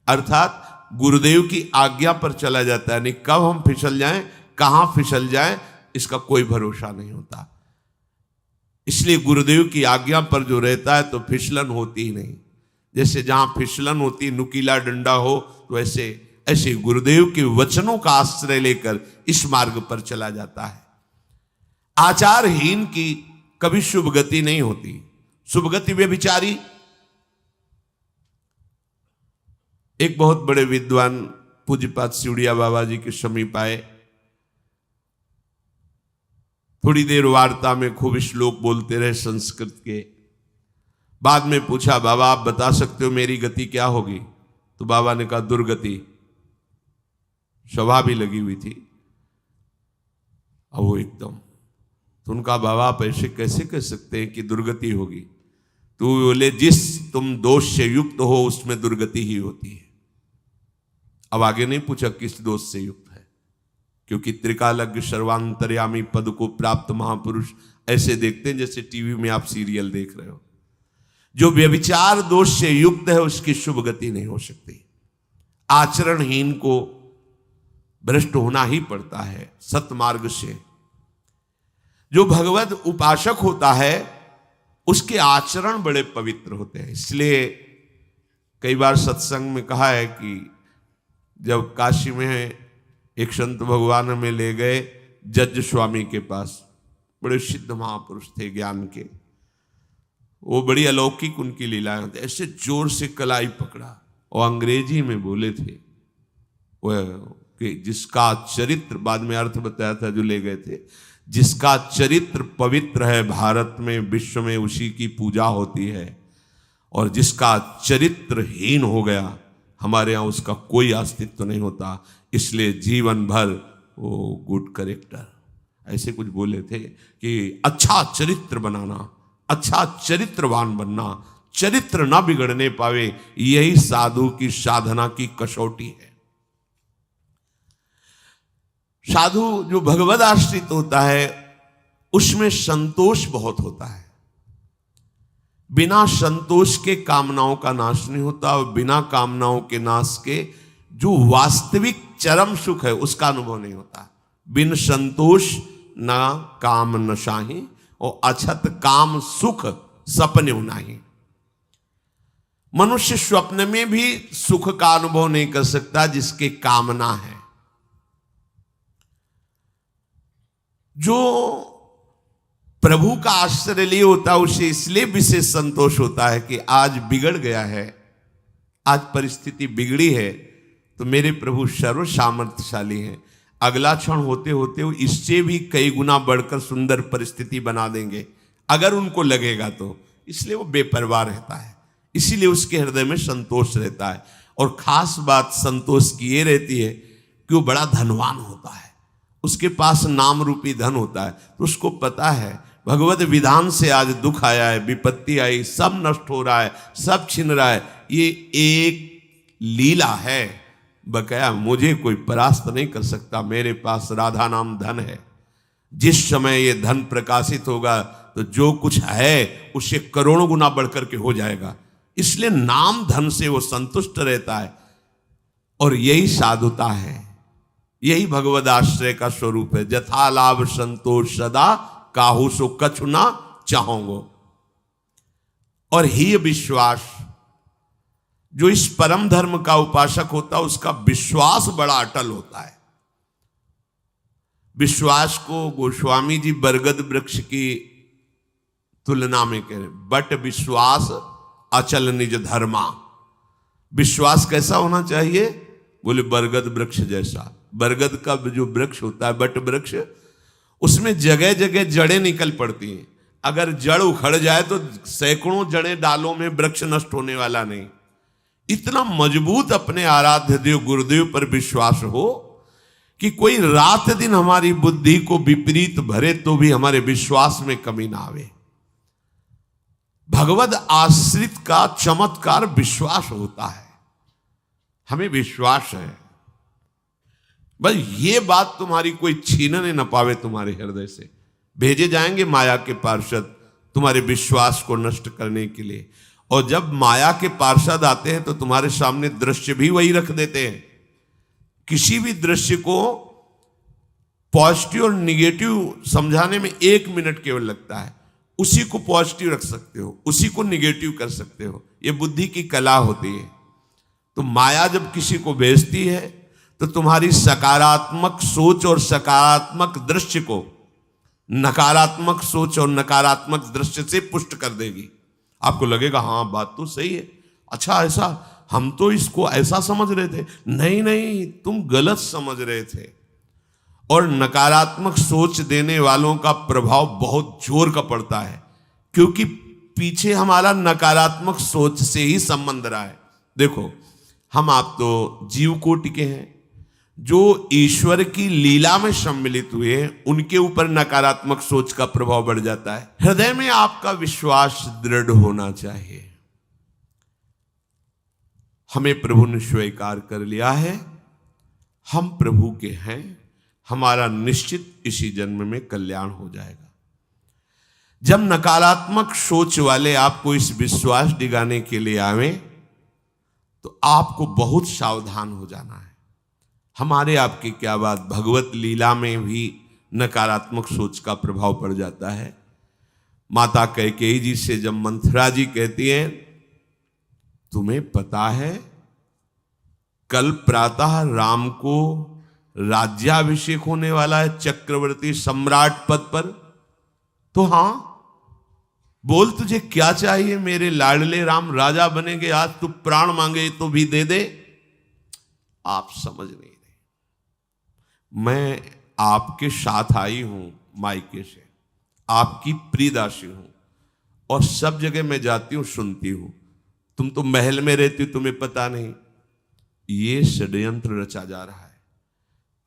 अर्थात गुरुदेव की आज्ञा पर चला जाता है। नहीं, कब हम फिसल जाएं, कहां फिसल जाएं, इसका कोई भरोसा नहीं होता। इसलिए गुरुदेव की आज्ञा पर जो रहता है तो फिसलन होती ही नहीं। जैसे जहां फिसलन होती, नुकीला डंडा हो, तो ऐसे गुरुदेव के वचनों का आश्रय लेकर इस मार्ग पर चला जाता है। आचारहीन की कभी शुभ गति नहीं होती। शुभ गति व्यभिचारी। एक बहुत बड़े विद्वान पूज्यपाद सिवड़िया बाबा जी के समीप आए। थोड़ी देर वार्ता में खूब श्लोक बोलते रहे संस्कृत के। बाद में पूछा, बाबा आप बता सकते हो मेरी गति क्या होगी? तो बाबा ने कहा दुर्गति। सभा भी लगी हुई थी। अब वो एकदम, तो उनका बाबा आप ऐसे कैसे कह सकते हैं कि दुर्गति होगी? तो बोले जिस तुम दोष से युक्त हो उसमें दुर्गति ही होती है। अब आगे नहीं पूछा किस दोष से युक्त है, क्योंकि त्रिकालज्ञ सर्वांतर्यामी पद को प्राप्त महापुरुष ऐसे देखते हैं जैसे टीवी में आप सीरियल देख रहे हो। जो व्यभिचार दोष से युक्त है उसकी शुभ गति नहीं हो सकती। आचरणहीन को भ्रष्ट होना ही पड़ता है सतमार्ग से। जो भगवत उपासक होता है उसके आचरण बड़े पवित्र होते हैं। इसलिए कई बार सत्संग में कहा है कि जब काशी में एक संत भगवान में ले गए जज स्वामी के पास, बड़े सिद्ध महापुरुष थे ज्ञान के, वो बड़ी अलौकिक उनकी लीलाएं होती, ऐसे जोर से कलाई पकड़ा और अंग्रेजी में बोले थे वह कि जिसका चरित्र, बाद में अर्थ बताया था जो ले गए थे, जिसका चरित्र पवित्र है भारत में विश्व में उसी की पूजा होती है। और जिसका चरित्रहीन हो गया, हमारे यहाँ उसका कोई अस्तित्व नहीं होता। इसलिए जीवन भर वो गुड करेक्टर, ऐसे कुछ बोले थे कि अच्छा चरित्र बनाना, अच्छा चरित्रवान बनना, चरित्र ना बिगड़ने पावे, यही साधु की साधना की कसौटी है। साधु जो भगवद आश्रित होता है उसमें संतोष बहुत होता है। बिना संतोष के कामनाओं का नाश नहीं होता, और बिना कामनाओं के नाश के जो वास्तविक चरम सुख है उसका अनुभव नहीं होता। बिन संतोष ना काम नशाही, और अछत काम सुख सपने नाही। मनुष्य स्वप्न में भी सुख का अनुभव नहीं कर सकता जिसके कामना है। जो प्रभु का आश्रय लिए होता है उसे इसलिए विशेष संतोष होता है कि आज बिगड़ गया है, आज परिस्थिति बिगड़ी है, तो मेरे प्रभु सर्व सामर्थ्यशाली हैं। अगला क्षण होते होते वो इससे भी कई गुना बढ़कर सुंदर परिस्थिति बना देंगे अगर उनको लगेगा तो। इसलिए वो बेपरवाह रहता है, इसीलिए उसके हृदय में संतोष रहता है। और खास बात संतोष की ये रहती है कि वो बड़ा धनवान होता है, उसके पास नाम रूपी धन होता है। तो उसको पता है भगवत विधान से आज दुख आया है, विपत्ति आई, सब नष्ट हो रहा है, सब छिन रहा है, ये एक लीला है, बकाया मुझे कोई परास्त नहीं कर सकता। मेरे पास राधा नाम धन है, जिस समय ये धन प्रकाशित होगा तो जो कुछ है उससे करोड़ों गुना बढ़कर के हो जाएगा। इसलिए नाम धन से वो संतुष्ट रहता है। और यही साधुता है, यही भगवद आश्रय का स्वरूप है। जथा लाभ संतोष सदा, काहू सो कछु ना चाहोगो। और ही विश्वास, जो इस परम धर्म का उपासक होता है उसका विश्वास बड़ा अटल होता है। विश्वास को गोस्वामी जी बरगद वृक्ष की तुलना में कह रहे, बट विश्वास अचल निज धर्मा। विश्वास कैसा होना चाहिए? बोले बरगद वृक्ष जैसा। बरगद का जो वृक्ष होता है, बट वृक्ष, उसमें जगह जगह जड़ें निकल पड़ती हैं। अगर जड़ उखड़ जाए तो सैकड़ों जड़ें डालों में, वृक्ष नष्ट होने वाला नहीं। इतना मजबूत अपने आराध्य देव गुरुदेव पर विश्वास हो कि कोई रात दिन हमारी बुद्धि को विपरीत भरे तो भी हमारे विश्वास में कमी ना आवे। भगवद आश्रित का चमत्कार विश्वास होता है। हमें विश्वास है, बस ये बात तुम्हारी कोई छीनने न पावे तुम्हारे हृदय से। भेजे जाएंगे माया के पार्षद तुम्हारे विश्वास को नष्ट करने के लिए। और जब माया के पार्षद आते हैं तो तुम्हारे सामने दृश्य भी वही रख देते हैं। किसी भी दृश्य को पॉजिटिव और निगेटिव समझाने में 1 मिनट केवल लगता है। उसी को पॉजिटिव रख सकते हो, उसी को निगेटिव कर सकते हो। यह बुद्धि की कला होती है। तो माया जब किसी को भेजती है तो तुम्हारी सकारात्मक सोच और सकारात्मक दृश्य को नकारात्मक सोच और नकारात्मक दृश्य से पुष्ट कर देगी। आपको लगेगा हाँ बात तो सही है, अच्छा ऐसा, हम तो इसको ऐसा समझ रहे थे। नहीं नहीं, तुम गलत समझ रहे थे। और नकारात्मक सोच देने वालों का प्रभाव बहुत जोर का पड़ता है, क्योंकि पीछे हमारा नकारात्मक सोच से ही संबंध रहा है। देखो, हम आप तो जीव कोटि के हैं, जो ईश्वर की लीला में सम्मिलित हुए हैं, उनके ऊपर नकारात्मक सोच का प्रभाव बढ़ जाता है। हृदय में आपका विश्वास दृढ़ होना चाहिए। हमें प्रभु ने स्वीकार कर लिया है, हम प्रभु के हैं, हमारा निश्चित इसी जन्म में कल्याण हो जाएगा। जब नकारात्मक सोच वाले आपको इस विश्वास दिलाने के लिए आवे तो आपको बहुत सावधान हो जाना है। हमारे आपकी क्या बात, भगवत लीला में भी नकारात्मक सोच का प्रभाव पड़ जाता है। माता कैकेयी जी से जब मंथरा जी कहती हैं, तुम्हें पता है कल प्रातः राम को राज्याभिषेक होने वाला है चक्रवर्ती सम्राट पद पर? तो हाँ, बोल तुझे क्या चाहिए मेरे लाडले राम, राजा बनेंगे, आज तू प्राण मांगे तो भी दे दे। आप समझ नहीं रहे, मैं आपके साथ आई हूं मायके से, आपकी प्रियदासी हूं, और सब जगह मैं जाती हूं सुनती हूं, तुम तो महल में रहती हो, तुम्हें पता नहीं। ये षड्यंत्र रचा जा रहा है।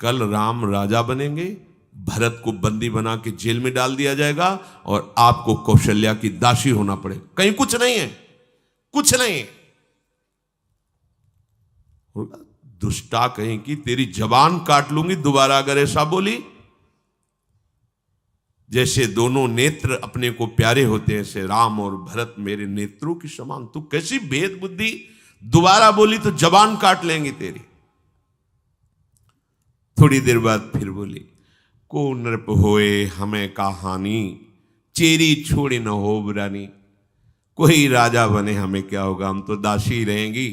कल राम राजा बनेंगे, भरत को बंदी बना के जेल में डाल दिया जाएगा और आपको कौशल्या की दासी होना पड़ेगा। कहीं कुछ नहीं है, कुछ नहीं है। दुष्टा कहीं की, तेरी जबान काट लूंगी दोबारा अगर ऐसा बोली। जैसे दोनों नेत्र अपने को प्यारे होते हैं, ऐसे राम और भरत मेरे नेत्रों की समान। तू कैसी भेद बुद्धि, दोबारा बोली तो जबान काट लेंगी तेरी। थोड़ी देर बाद फिर बोली, को नृप होए हमें कहानी, चेरी छोड़ी न हो बुरानी। कोई राजा बने हमें क्या होगा, हम तो दासी रहेंगी।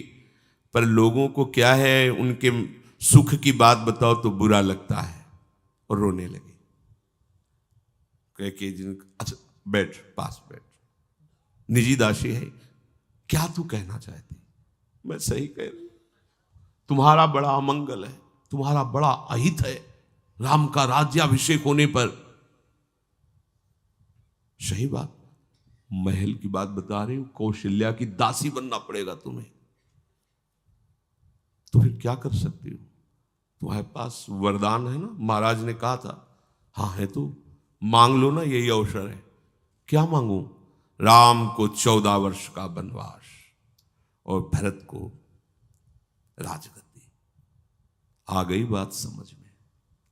पर लोगों को क्या है, उनके सुख की बात बताओ तो बुरा लगता है और रोने लगे। कह के अच्छा बैठ, पास बैठ, निजी दासी है, क्या तू कहना चाहती? मैं सही कह रही, तुम्हारा बड़ा अमंगल है, तुम्हारा बड़ा अहित है राम का राज्याभिषेक होने पर। सही बात, महल की बात बता रही हूं, कौशल्या की दासी बनना पड़ेगा तुम्हें। तो फिर क्या कर सकती हो? तुम्हारे पास वरदान है ना, महाराज ने कहा था। हाँ है तो मांग लो ना, यही अवसर है। क्या मांगू? राम को 14 वर्ष का वनवास और भरत को राजगद्दी। आ गई बात समझ में,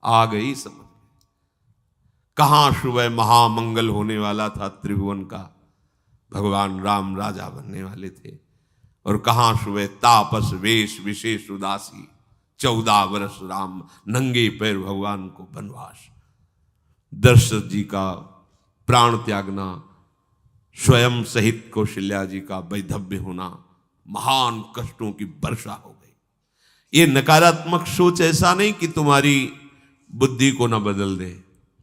आ गई समझ में। कहां सुबह महामंगल होने वाला था त्रिभुवन का, भगवान राम राजा बनने वाले थे। और कहां सुबह तापस वेश विशेष उदासी, 14 वर्ष राम नंगे पैर भगवान को वनवास। दशरथ जी का प्राण त्यागना, स्वयं सहित कौशल्या जी का वैधव्य होना, महान कष्टों की वर्षा हो गई। ये नकारात्मक सोच ऐसा नहीं कि तुम्हारी बुद्धि को ना बदल दे,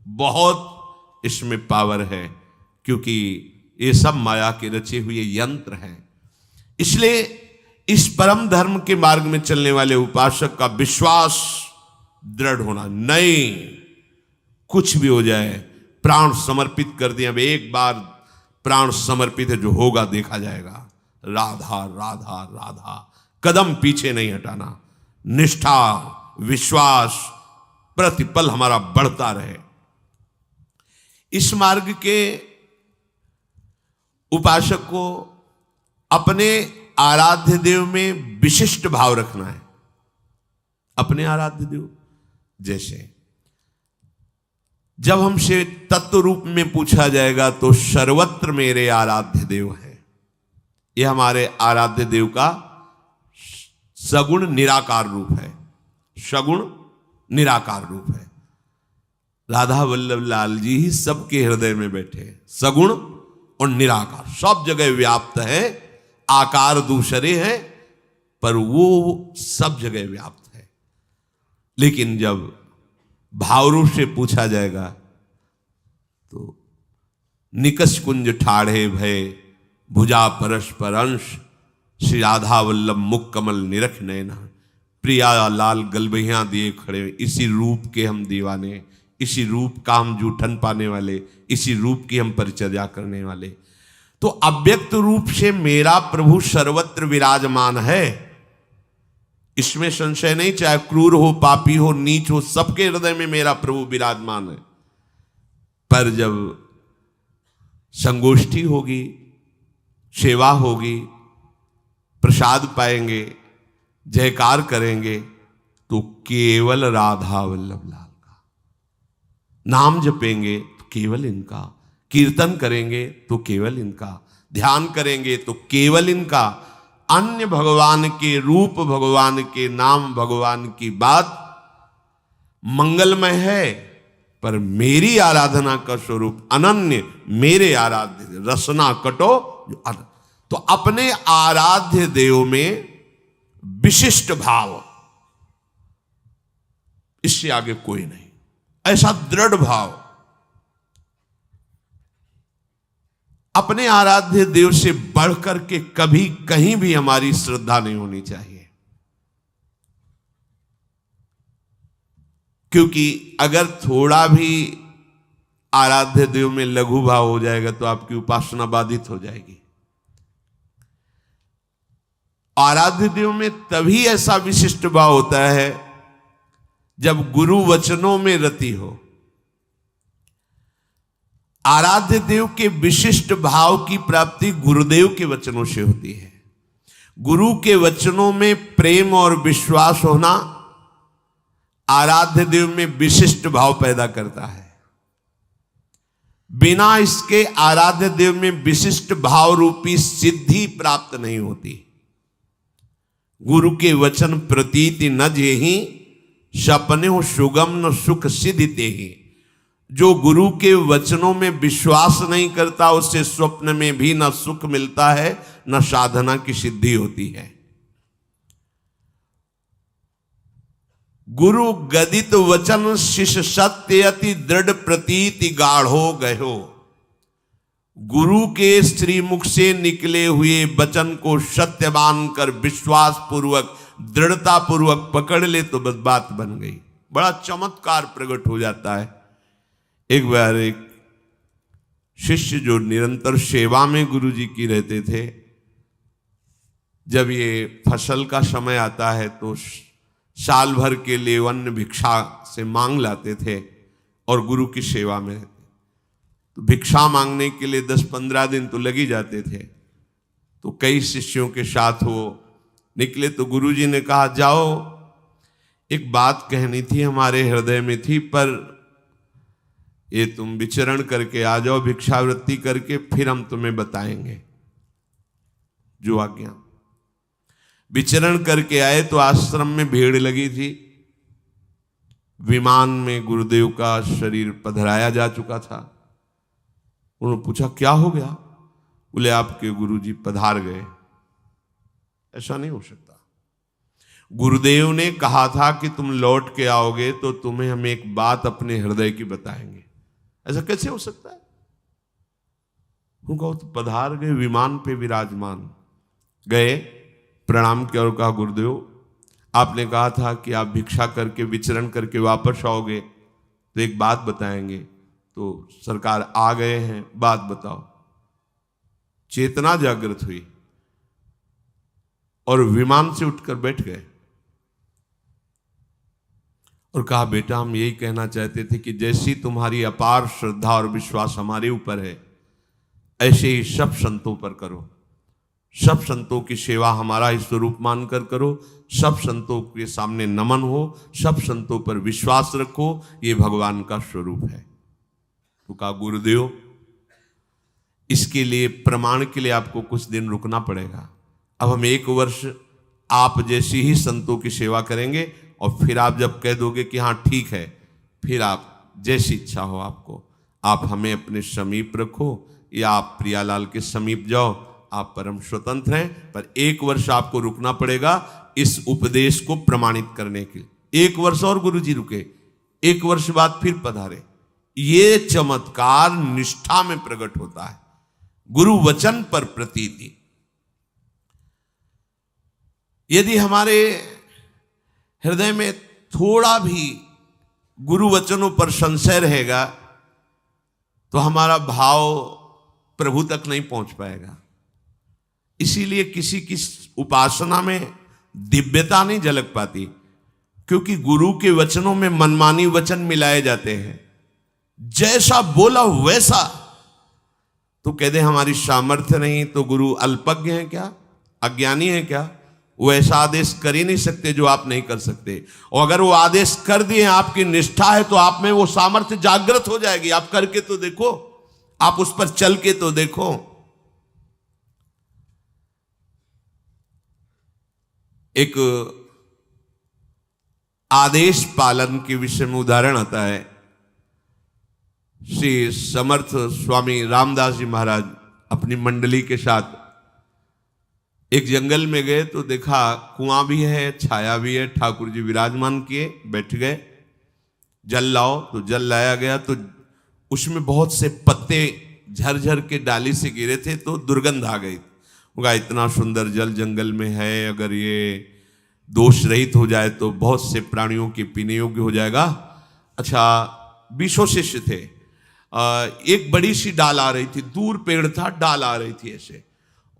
बहुत इसमें पावर है, क्योंकि ये सब माया के रचे हुए यंत्र हैं। इसलिए इस परम धर्म के मार्ग में चलने वाले उपासक का विश्वास दृढ़ होना, नहीं कुछ भी हो जाए प्राण समर्पित कर दिया। अब एक बार प्राण समर्पित है, जो होगा देखा जाएगा। राधा राधा राधा, कदम पीछे नहीं हटाना। निष्ठा विश्वास प्रतिपल हमारा बढ़ता रहे। इस मार्ग के उपासक को अपने आराध्य देव में विशिष्ट भाव रखना है। अपने आराध्य देव, जैसे जब हमसे तत्व रूप में पूछा जाएगा तो सर्वत्र मेरे आराध्य देव हैं। यह हमारे आराध्य देव का सगुण निराकार रूप है। सगुण निराकार रूप है। राधा वल्लभ लाल जी ही सबके हृदय में बैठे हैं। सगुण और निराकार सब जगह व्याप्त है। आकार दूसरे हैं पर वो सब जगह व्याप्त है। लेकिन जब भावरूप से पूछा जाएगा तो निकष कुंज ठाढ़े भय, भुजा परस्पर अंश, श्री राधा वल्लभ मुख कमल निरख नयना। प्रिया लाल गलबहियां दिए खड़े, इसी रूप के हम दीवाने, इसी रूप का हम जूठन पाने वाले, इसी रूप की हम परिचर्या करने वाले। तो अव्यक्त रूप से मेरा प्रभु सर्वत्र विराजमान है, इसमें संशय नहीं। चाहे क्रूर हो, पापी हो, नीच हो, सबके हृदय में मेरा प्रभु विराजमान है। पर जब संगोष्ठी होगी, सेवा होगी, प्रसाद पाएंगे, जयकार करेंगे, तो केवल राधा वल्लभ लाल का नाम जपेंगे तो केवल इनका, कीर्तन करेंगे तो केवल इनका, ध्यान करेंगे तो केवल इनका। अन्य भगवान के रूप, भगवान के नाम, भगवान की बात मंगलमय है, पर मेरी आराधना का स्वरूप अनन्य, मेरे आराध्य रसना कटो। तो अपने आराध्य देव में विशिष्ट भाव, इससे आगे कोई नहीं। ऐसा दृढ़ भाव अपने आराध्य देव से बढ़कर के कभी कहीं भी हमारी श्रद्धा नहीं होनी चाहिए। क्योंकि अगर थोड़ा भी आराध्य देव में लघु भाव हो जाएगा तो आपकी उपासना बाधित हो जाएगी। आराध्य देव में तभी ऐसा विशिष्ट भाव होता है जब गुरु वचनों में रति हो। आराध्य देव के विशिष्ट भाव की प्राप्ति गुरुदेव के वचनों से होती है। गुरु के वचनों में प्रेम और विश्वास होना आराध्य देव में विशिष्ट भाव पैदा करता है। बिना इसके आराध्य देव में विशिष्ट भाव रूपी सिद्धि प्राप्त नहीं होती। गुरु के वचन प्रतीति न जेहि सपने हो सुगम न सुख सिद्धिते ही। जो गुरु के वचनों में विश्वास नहीं करता उससे स्वप्न में भी न सुख मिलता है न साधना की सिद्धि होती है। गुरु गदित वचन शिष्य सत्य अति दृढ़ प्रतीति गाढ़ो गयो। गुरु के श्रीमुख से निकले हुए वचन को सत्य मानकर विश्वास पूर्वक दृढ़ता पूर्वक पकड़ ले तो बस बात बन गई। बड़ा चमत्कार प्रकट हो जाता है। एक बार एक शिष्य जो निरंतर सेवा में गुरु जी की रहते थे, जब ये फसल का समय आता है तो साल भर के लिए अन्न भिक्षा से मांग लाते थे और गुरु की सेवा में रहते। तो भिक्षा मांगने के लिए 10-15 दिन तो लग ही जाते थे। तो कई शिष्यों के साथ वो निकले तो गुरु जी ने कहा, जाओ एक बात कहनी थी, हमारे हृदय में थी, पर ये तुम विचरण करके आ जाओ, भिक्षावृत्ति करके, फिर हम तुम्हें बताएंगे जो आज्ञा। विचरण करके आए तो आश्रम में भीड़ लगी थी। विमान में गुरुदेव का शरीर पधराया जा चुका था। उन्होंने पूछा क्या हो गया? बोले आपके गुरुजी पधार गए। ऐसा नहीं हो सकता। गुरुदेव ने कहा था कि तुम लौट के आओगे तो तुम्हें हम एक बात अपने हृदय की बताएंगे। ऐसा कैसे हो सकता है? उनको तो पधार गए, विमान पे विराजमान, गए, प्रणाम किया और कहा, गुरुदेव आपने कहा था कि आप भिक्षा करके विचरण करके वापस आओगे तो एक बात बताएंगे। तो सरकार आ गए हैं, बात बताओ। चेतना जागृत हुई और विमान से उठकर बैठ गए और कहा, बेटा हम यही कहना चाहते थे कि जैसी तुम्हारी अपार श्रद्धा और विश्वास हमारे ऊपर है, ऐसे ही सब संतों पर करो। सब संतों की सेवा हमारा ही स्वरूप मानकर करो। सब संतों के सामने नमन हो, सब संतों पर विश्वास रखो, ये भगवान का स्वरूप है। तो कहा, गुरुदेव इसके लिए प्रमाण के लिए आपको कुछ दिन रुकना पड़ेगा। अब हम 1 वर्ष आप जैसी ही संतों की सेवा करेंगे और फिर आप जब कह दोगे कि हाँ ठीक है, फिर आप जैसी इच्छा हो आपको, आप हमें अपने समीप रखो या आप प्रियालाल के समीप जाओ, आप परम स्वतंत्र हैं, पर 1 वर्ष आपको रुकना पड़ेगा इस उपदेश को प्रमाणित करने के लिए। 1 वर्ष और गुरु जी रुके, 1 वर्ष बाद फिर पधारे। ये चमत्कार निष्ठा में प्रकट होता है, गुरु वचन पर प्रतीति। यदि हमारे हृदय में थोड़ा भी गुरु वचनों पर संशय रहेगा तो हमारा भाव प्रभु तक नहीं पहुंच पाएगा। इसीलिए किसी की उपासना में दिव्यता नहीं झलक पाती, क्योंकि गुरु के वचनों में मनमानी वचन मिलाए जाते हैं। जैसा बोला वैसा, तो कहते हमारी सामर्थ्य नहीं, तो गुरु अल्पज्ञ है क्या, अज्ञानी है क्या? वो ऐसा आदेश कर ही नहीं सकते जो आप नहीं कर सकते। और अगर वो आदेश कर दिए, आपकी निष्ठा है, तो आप में वो सामर्थ्य जागृत हो जाएगी। आप करके तो देखो, आप उस पर चल के तो देखो। एक आदेश पालन के विषय में उदाहरण आता है। श्री समर्थ स्वामी रामदास जी महाराज अपनी मंडली के साथ एक जंगल में गए तो देखा कुआं भी है, छाया भी है, ठाकुर जी विराजमान किए, बैठ गए। जल लाओ, तो जल लाया गया तो उसमें बहुत से पत्ते झरझर के डाली से गिरे थे, तो दुर्गंध आ गई। उनका इतना सुंदर जल जंगल में है, अगर ये दोष रहित हो जाए तो बहुत से प्राणियों के पीने योग्य हो जाएगा। अच्छा, 20 शिष्य थे। एक बड़ी सी डाल आ रही थी, दूर पेड़ था, डाल आ रही थी ऐसे,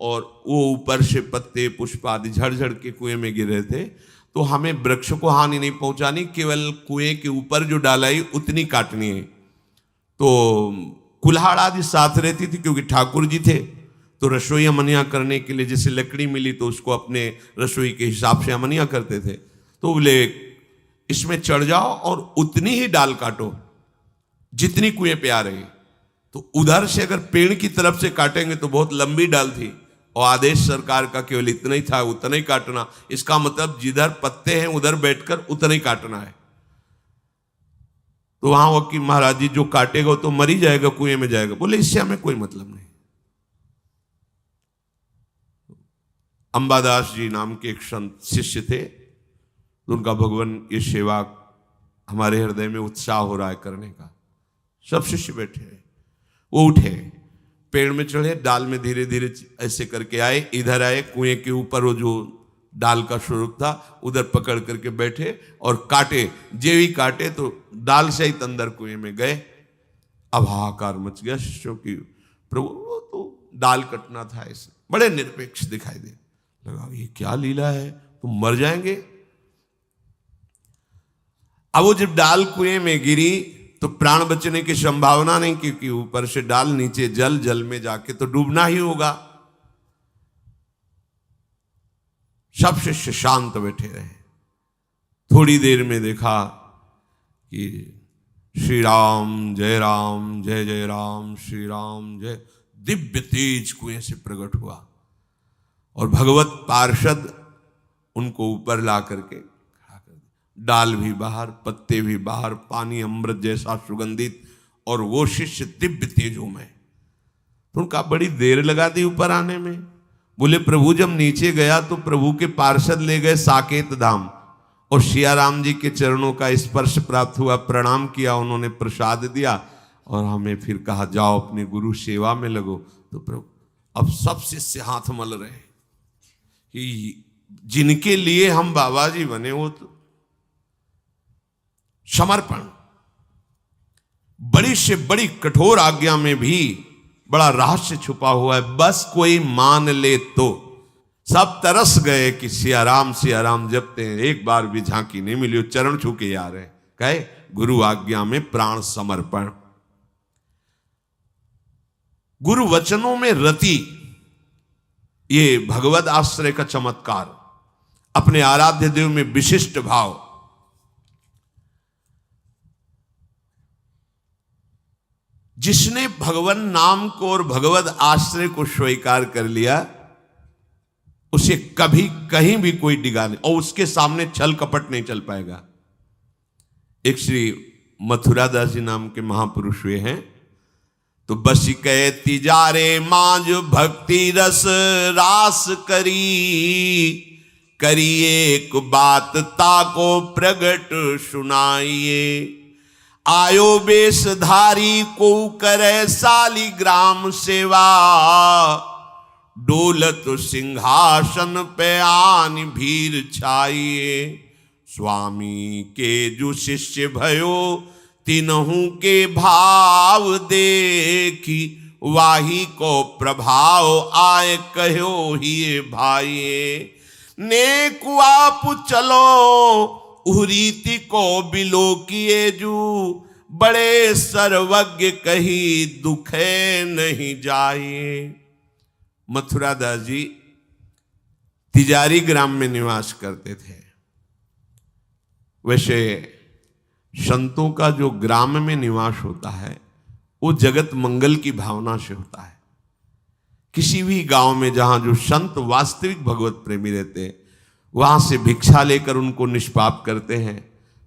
और वो ऊपर से पत्ते पुष्प आदि झड़झड़ के कुएं में गिर रहे थे, तो हमें वृक्ष को हानि नहीं पहुंचानी, केवल कुएं के ऊपर जो डालाई उतनी काटनी है। तो कुल्हाड़ आदि साथ रहती थी, क्योंकि ठाकुर जी थे तो रसोई अमनिया करने के लिए जैसे लकड़ी मिली तो उसको अपने रसोई के हिसाब से अमनिया करते थे। तो बोले इसमें चढ़ जाओ और उतनी ही डाल काटो जितनी कुएं पे आ रही। तो उधर से अगर पेड़ की तरफ से काटेंगे तो बहुत लंबी डाल थी, और आदेश सरकार का केवल इतना ही था, उतना ही काटना। इसका मतलब जिधर पत्ते हैं उधर बैठकर उतना ही काटना है। तो वहां वकील महाराज जी जो काटेगा तो मर ही जाएगा, कुएं में जाएगा। बोले इससे हमें कोई मतलब नहीं। अंबादास जी नाम के एक संत शिष्य थे, तो उनका भगवान ये सेवा हमारे हृदय में उत्साह हो रहा है करने का। सब शिष्य बैठे हैं, वो उठे, पेड़ में चढ़े, डाल में धीरे धीरे ऐसे करके आए, इधर आए, कुएं के ऊपर वो जो डाल का स्वरूप था उधर पकड़ करके बैठे और काटे। जे ही काटे तो डाल से ही अंदर कुएं में गए। अब हाहाकार मच गया शिष्यों की, प्रभु वो तो डाल कटना था। ऐसे बड़े निरपेक्ष दिखाई दे लगा, ये क्या लीला है, तुम मर जाएंगे। अब वो जब डाल कुएं में गिरी तो प्राण बचने की संभावना नहीं, क्योंकि ऊपर से डाल, नीचे जल, जल में जाके तो डूबना ही होगा। सब शिष्य शांत बैठे रहे। थोड़ी देर में देखा कि श्री राम जय राम, जय जय राम, श्री राम जय, दिव्य तेज कुएं से प्रकट हुआ और भगवत पार्षद उनको ऊपर ला करके खड़ा कर दिया। डाल भी बाहर, पत्ते भी बाहर, पानी अमृत जैसा सुगंधित, और वो शिष्य दिव्य तेजों में। तो उनका बड़ी देर लगा दी ऊपर आने में। बोले प्रभु जब नीचे गया तो प्रभु के पार्षद ले गए साकेत धाम, और सिया राम जी के चरणों का स्पर्श प्राप्त हुआ, प्रणाम किया, उन्होंने प्रसाद दिया और हमें फिर कहा जाओ अपने गुरु सेवा में लगो। तो प्रभु अब सब शिष्य हाथ मल रहे कि जिनके लिए हम बाबा जी बने वो तो समर्पण, बड़ी से बड़ी कठोर आज्ञा में भी बड़ा रहस्य छुपा हुआ है। बस कोई मान ले तो सब तरस गए कि सिया राम जपते हैं, एक बार भी झांकी नहीं मिली, चरण छू के आ रहे, कहे गुरु आज्ञा में प्राण समर्पण। गुरु वचनों में रति, ये भगवत आश्रय का चमत्कार, अपने आराध्य देव में विशिष्ट भाव। जिसने भगवान नाम को और भगवत आश्रय को स्वीकार कर लिया उसे कभी कहीं भी कोई डिगा नहीं, और उसके सामने छल कपट नहीं चल पाएगा। एक श्री मथुरा दास जी नाम के महापुरुष हुए हैं, तो बस कहे तिजारे मांझ भक्ति रस रास करिए एक बात ताको प्रगट सुनाइए। आयो बेशधारी को करे सालिग्राम सेवा, डोलत सिंहासन पे आन भीर छाइए। स्वामी के जो शिष्य भयो तिनहु के भाव देखी, वाही को प्रभाव आए कहो ही भाइये। नेक आप चलो उरीति को बिलो किए जू, बड़े सर्वज्ञ कही दुखे नहीं जाइए। मथुरा दास जी तिजारी ग्राम में निवास करते थे। वैसे संतों का जो ग्राम में निवास होता है वो जगत मंगल की भावना से होता है। किसी भी गांव में जहां जो संत वास्तविक भगवत प्रेमी रहते हैं वहां से भिक्षा लेकर उनको निष्पाप करते हैं,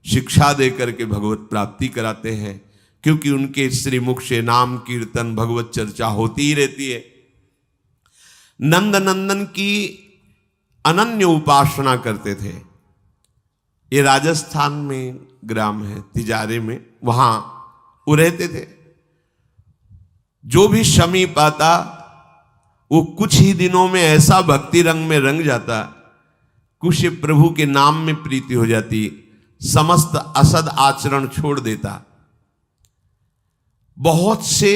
शिक्षा देकर के भगवत प्राप्ति कराते हैं, क्योंकि उनके श्रीमुख से नाम कीर्तन भगवत चर्चा होती ही रहती है। नंद नंदन की अनन्य उपासना करते थे। ये राजस्थान में ग्राम है तिजारे में, वहां वो रहते थे। जो भी समीप आता वो कुछ ही दिनों में ऐसा भक्ति रंग में रंग जाता, कुछ प्रभु के नाम में प्रीति हो जाती, समस्त असद आचरण छोड़ देता। बहुत से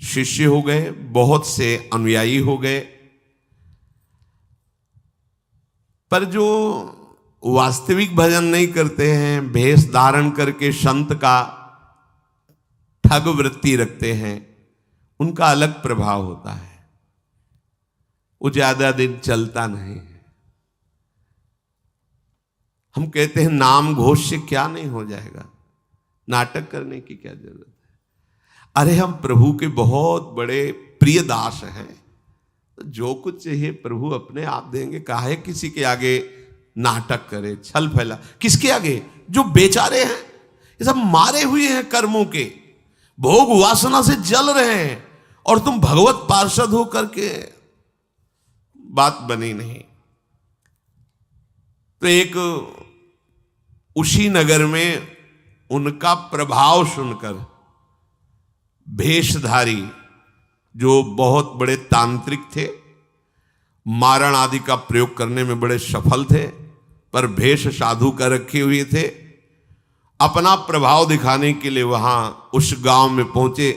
शिष्य हो गए, बहुत से अनुयायी हो गए, पर जो वास्तविक भजन नहीं करते हैं, भेष धारण करके संत का ठग वृत्ति रखते हैं, उनका अलग प्रभाव होता है, वो ज्यादा दिन चलता नहीं है। हम कहते हैं नाम घोष से क्या नहीं हो जाएगा, नाटक करने की क्या जरूरत है। अरे हम प्रभु के बहुत बड़े प्रिय दास हैं, तो जो कुछ चाहिए प्रभु अपने आप देंगे, काहे किसी के आगे नाटक करे, छल फैला। किसके आगे? जो बेचारे हैं, ये सब मारे हुए हैं कर्मों के, भोग वासना से जल रहे हैं, और तुम भगवत पार्षद हो करके बात बनी नहीं। तो एक उसी नगर में उनका प्रभाव सुनकर भेषधारी, जो बहुत बड़े तांत्रिक थे, मारण आदि का प्रयोग करने में बड़े सफल थे, पर भेष साधु का रखे हुए थे, अपना प्रभाव दिखाने के लिए वहां उस गांव में पहुंचे।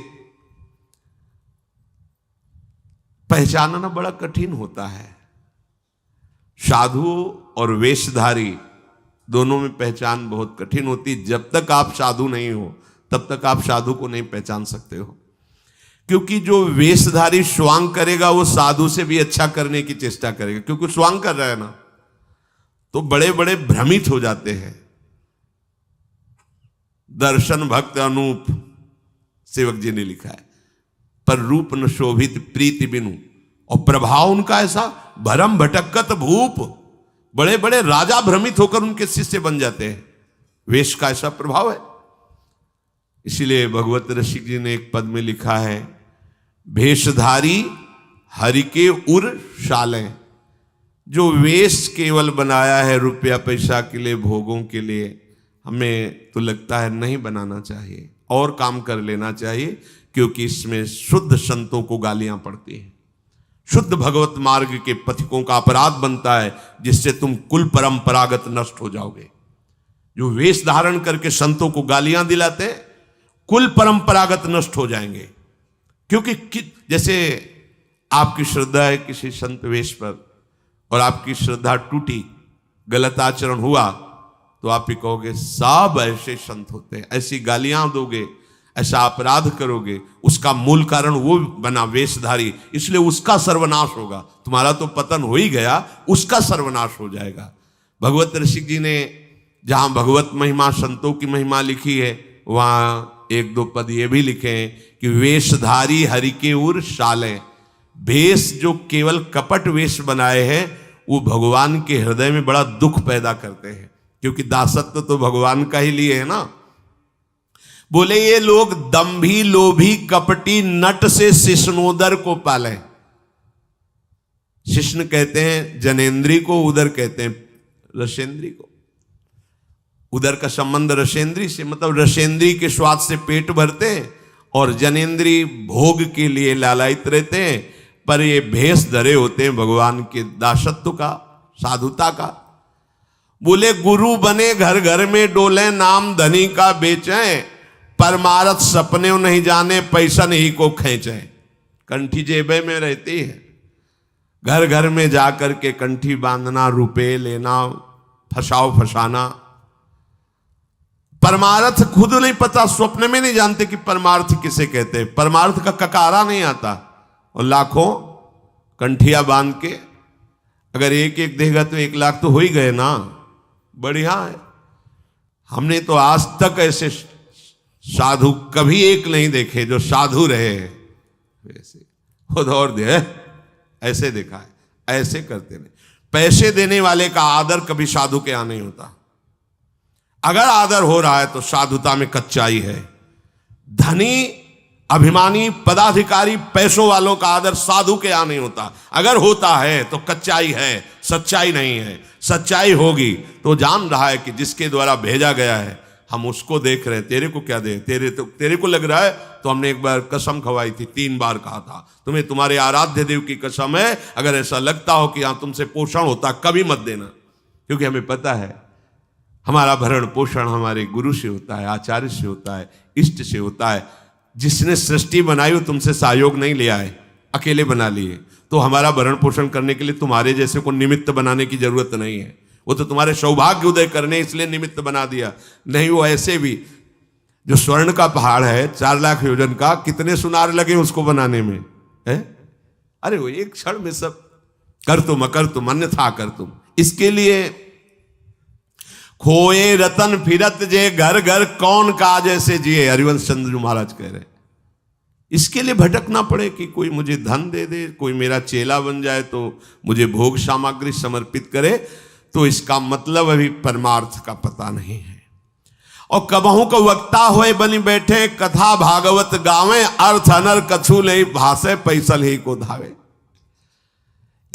पहचानना बड़ा कठिन होता है, साधु और वेशधारी दोनों में पहचान बहुत कठिन होती। जब तक आप साधु नहीं हो तब तक आप साधु को नहीं पहचान सकते हो, क्योंकि जो वेशधारी स्वांग करेगा वो साधु से भी अच्छा करने की चेष्टा करेगा, क्योंकि स्वांग कर रहा है ना, तो बड़े बड़े भ्रमित हो जाते हैं। दर्शन भक्त अनूप, सेवक जी ने लिखा है, पर रूप न शोभित प्रीति बिनु, और प्रभाव उनका ऐसा भरम भटकत भूप, बड़े बड़े राजा भ्रमित होकर उनके शिष्य बन जाते हैं। वेश का ऐसा प्रभाव है। इसीलिए भगवत रसिक जी ने एक पद में लिखा है, भेषधारी हरि के उर शालें। जो वेश केवल बनाया है रुपया पैसा के लिए, भोगों के लिए, हमें तो लगता है नहीं बनाना चाहिए, और काम कर लेना चाहिए, क्योंकि इसमें शुद्ध संतों को गालियां पड़ती हैं, शुद्ध भगवत मार्ग के पथिकों का अपराध बनता है, जिससे तुम कुल परंपरागत नष्ट हो जाओगे। जो वेश धारण करके संतों को गालियां दिलाते, कुल परंपरागत नष्ट हो जाएंगे। क्योंकि जैसे आपकी श्रद्धा है किसी संत वेश पर, और आपकी श्रद्धा टूटी, गलत आचरण हुआ, तो आप ही कहोगे सब ऐसे संत होते हैं, ऐसी गालियां दोगे, ऐसा अपराध करोगे, उसका मूल कारण वो बना वेशधारी, इसलिए उसका सर्वनाश होगा। तुम्हारा तो पतन हो ही गया, उसका सर्वनाश हो जाएगा। भगवत रसिक जी ने जहां भगवत महिमा, संतों की महिमा लिखी है, वहां एक दो पद ये भी लिखे हैं कि वेशधारी हरि के उर शालें। वेश जो केवल कपट वेश बनाए हैं, वो भगवान के हृदय में बड़ा दुख पैदा करते हैं, क्योंकि दासत्व तो भगवान का ही लिए है ना। बोले ये लोग दंभी लोभी कपटी नट से शिष्णोदर को पाले। शिष्ण कहते हैं जनेन्द्री को, उदर कहते हैं रसेंद्री को। उदर का संबंध रसेंद्री से, मतलब रसेंद्री के स्वाद से पेट भरते हैं, और जनेन्द्री भोग के लिए लालायित रहते हैं, पर ये भेष धरे होते हैं भगवान के दासत्व का, साधुता का। बोले गुरु बने घर घर में डोले, नाम धनी का बेचें, परमारथ सपने नहीं जाने, पैसा नहीं को खींचे। कंठी जेबे में रहती है, घर घर में जाकर के कंठी बांधना, रुपए लेना, फसाओ फसाना, परमार्थ खुद नहीं पता, स्वप्न में नहीं जानते कि परमार्थ किसे कहते हैं। परमार्थ का ककारा नहीं आता, और लाखों कंठिया बांध के अगर एक एक देगा तो 1 लाख तो हो ही गए ना, बढ़िया है। हमने तो आज तक ऐसे साधु कभी एक नहीं देखे जो साधु रहे हैं, वैसे खुद और दे ऐसे देखा है, ऐसे करते नहीं। पैसे देने वाले का आदर कभी साधु के यहां नहीं होता। अगर आदर हो रहा है तो साधुता में कच्चाई है। धनी अभिमानी पदाधिकारी पैसों वालों का आदर साधु के यहां नहीं होता। अगर होता है तो कच्चाई है, सच्चाई नहीं है। सच्चाई होगी तो जान रहा है कि जिसके द्वारा भेजा गया है हम उसको देख रहे हैं। तेरे को क्या दे, तेरे को लग रहा है तो हमने एक बार कसम खवाई थी, 3 बार कहा था तुम्हें तुम्हारे आराध्य देव की कसम है, अगर ऐसा लगता हो कि यहां तुमसे पोषण होता कभी मत देना, क्योंकि हमें पता है हमारा भरण पोषण हमारे गुरु से होता है, आचार्य से होता है, इष्ट से होता है। जिसने सृष्टि बनाई वो तुमसे सहयोग नहीं लिया है, अकेले बना लिए। तो हमारा भरण पोषण करने के लिए तुम्हारे जैसे को निमित्त बनाने की जरूरत नहीं है। वो तो तुम्हारे सौभाग्य उदय करने इसलिए निमित्त बना दिया। नहीं, वो ऐसे भी जो स्वर्ण का पहाड़ है 4 लाख योजन का, कितने सुनार लगे उसको बनाने में है? अरे वो एक क्षण में सब कर तुम अन्यथा कर तुम। इसके लिए खोए रतन फिरत जे घर घर कौन काज ऐसे जिए, हरिवंश चंद्र जी महाराज कह रहे। इसके लिए भटकना पड़े कि कोई मुझे धन दे दे, कोई मेरा चेला बन जाए तो मुझे भोग सामग्री समर्पित करे, तो इसका मतलब अभी परमार्थ का पता नहीं है। और कबहू को वक्ता होए बनी बैठे, कथा भागवत गावे, अर्थ अनर कछु ले भाषे, पैसल ही को धावे।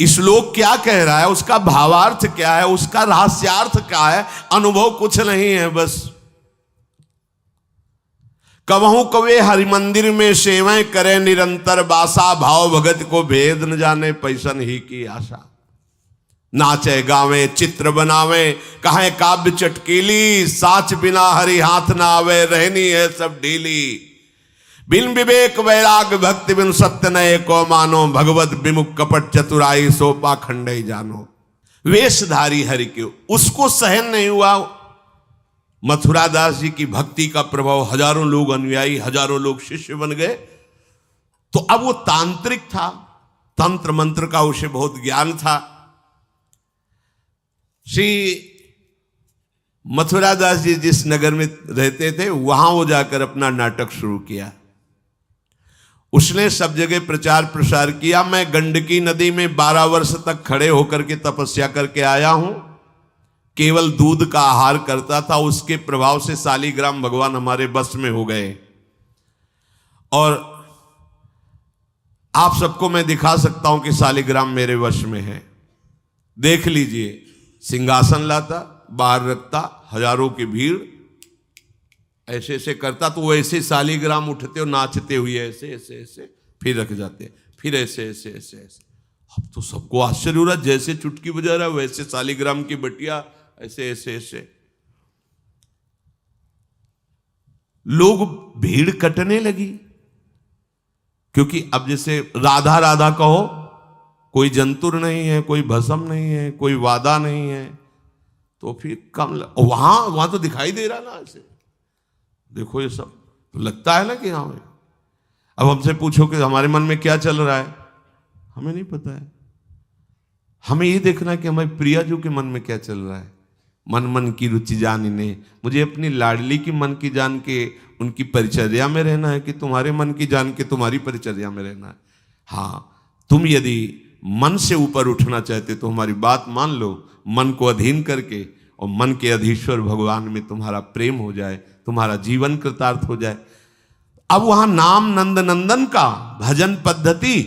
श्लोक क्या कह रहा है, उसका भावार्थ क्या है, उसका रहस्यार्थ क्या है, अनुभव कुछ नहीं है। बस कबहू कवे हरि मंदिर में सेवाएं करे निरंतर बासा, भाव भगत को भेद न जाने पैसन ही की आशा। नाचे गावे चित्र बनावे कहे काव्य चटकीली, साच बिना हरि हाथ ना आवे, रहनी है सब ढीली। बिन विवेक वैराग भक्ति बिन सत्य नये को मानो, भगवत विमुख कपट चतुराई सो पाखंड जानो। वेशधारी हरि के उसको सहन नहीं हुआ। मथुरा दास जी की भक्ति का प्रभाव, हजारों लोग अनुयायी, हजारों लोग शिष्य बन गए। तो अब वो तांत्रिक था, तंत्र मंत्र का उसे बहुत ज्ञान था। श्री मथुरा दास जी जिस नगर में रहते थे वहां वो जाकर अपना नाटक शुरू किया। उसने सब जगह प्रचार प्रसार किया। मैं गंडकी नदी में 12 वर्ष तक खड़े होकर के तपस्या करके आया हूं, केवल दूध का आहार करता था। उसके प्रभाव से शालिग्राम भगवान हमारे बस में हो गए। और आप सबको मैं दिखा सकता हूं कि शालिग्राम मेरे वश में है। देख लीजिए, सिंहासन लाता, बाहर रखता, हजारों की भीड़, ऐसे ऐसे करता तो वो ऐसे शालिग्राम उठते और नाचते हुए ऐसे ऐसे ऐसे फिर रख जाते, फिर ऐसे ऐसे ऐसे ऐसे। अब तो सबको आश्चर्य हो रहा, जैसे चुटकी बजा रहा वैसे शालिग्राम की बटिया ऐसे ऐसे ऐसे। लोग भीड़ कटने लगी, क्योंकि अब जैसे राधा राधा कहो, कोई जंतुर नहीं है, कोई भस्म नहीं है, कोई वादा नहीं है, तो फिर कम वहां तो दिखाई दे रहा ना ऐसे। देखो ये सब तो लगता है ना कि हाँ। अब हमसे पूछो कि हमारे मन में क्या चल रहा है, हमें नहीं पता है। हमें ये देखना कि हमारे प्रियाजू के मन में क्या चल रहा है। मन मन की रुचि जानिने, मुझे अपनी लाडली की मन की जान के उनकी परिचर्या में रहना है कि तुम्हारे मन की जान के तुम्हारी परिचर्या में रहना है। हाँ, तुम यदि मन से ऊपर उठना चाहते तो हमारी बात मान लो, मन को अधीन करके, और मन के अधीश्वर भगवान में तुम्हारा प्रेम हो जाए, तुम्हारा जीवन कृतार्थ हो जाए। अब वहां नाम नंद नंदन का भजन पद्धति,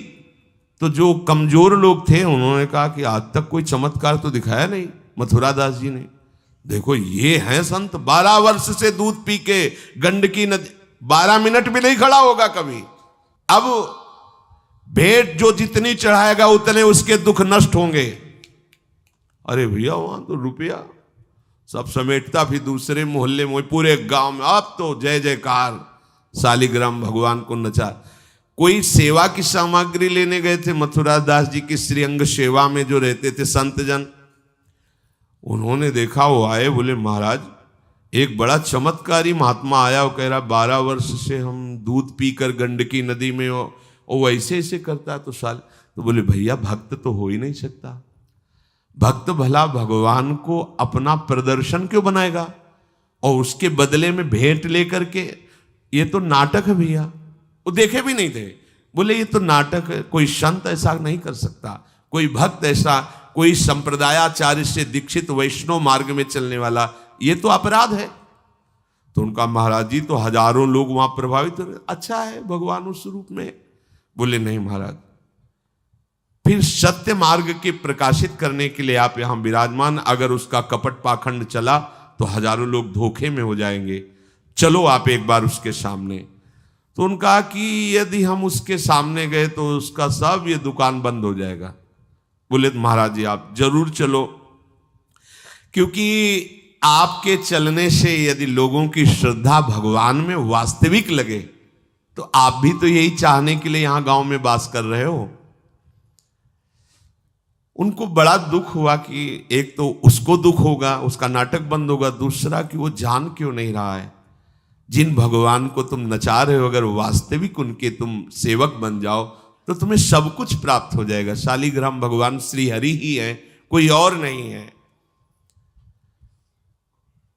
तो जो कमजोर लोग थे उन्होंने कहा कि आज तक कोई चमत्कार तो दिखाया नहीं मथुरा दास जी ने। देखो ये हैं संत, 12 वर्ष से दूध पी के गंडकी नदी, 12 मिनट भी नहीं खड़ा होगा कभी। अब भेंट जो जितनी चढ़ाएगा उतने उसके दुख नष्ट होंगे। अरे भैया वहां तो रुपया सब समेटता, फिर दूसरे मोहल्ले में, पूरे गांव में अब तो जय जयकार, शालिग्राम भगवान को नचा। कोई सेवा की सामग्री लेने गए थे मथुरा दास जी की श्रीअंग सेवा में जो रहते थे संत जन, उन्होंने देखा, वो आए, बोले महाराज एक बड़ा चमत्कारी महात्मा आया, वो कह रहा 12 वर्ष से हम दूध पीकर गंडकी नदी में, और वैसे ऐसे करता तो साल। तो बोले भैया भक्त तो हो ही नहीं सकता, भक्त भला भगवान को अपना प्रदर्शन क्यों बनाएगा और उसके बदले में भेंट लेकर के, ये तो नाटक है भैया। वो देखे भी नहीं थे, बोले ये तो नाटक है, कोई संत ऐसा नहीं कर सकता, कोई भक्त ऐसा, कोई संप्रदायाचार्य से दीक्षित वैष्णव मार्ग में चलने वाला, ये तो अपराध है। तो उनका महाराज जी तो हजारों लोग वहां प्रभावित हो रहे, अच्छा है भगवान उस रूप में। बोले नहीं महाराज, फिर सत्य मार्ग के प्रकाशित करने के लिए आप यहां विराजमान, अगर उसका कपट पाखंड चला तो हजारों लोग धोखे में हो जाएंगे, चलो आप एक बार उसके सामने। तो उनका कहा कि यदि हम उसके सामने गए तो उसका सब ये दुकान बंद हो जाएगा। बोले महाराज जी आप जरूर चलो, क्योंकि आपके चलने से यदि लोगों की श्रद्धा भगवान में वास्तविक लगे तो आप भी तो यही चाहने के लिए यहां गांव में वास कर रहे हो। उनको बड़ा दुख हुआ कि एक तो उसको दुख होगा, उसका नाटक बंद होगा, दूसरा कि वो जान क्यों नहीं रहा है जिन भगवान को तुम नचा रहे हो, अगर वास्तविक उनके तुम सेवक बन जाओ तो तुम्हें सब कुछ प्राप्त हो जाएगा। शालिग्राम भगवान श्री हरि ही है, कोई और नहीं है।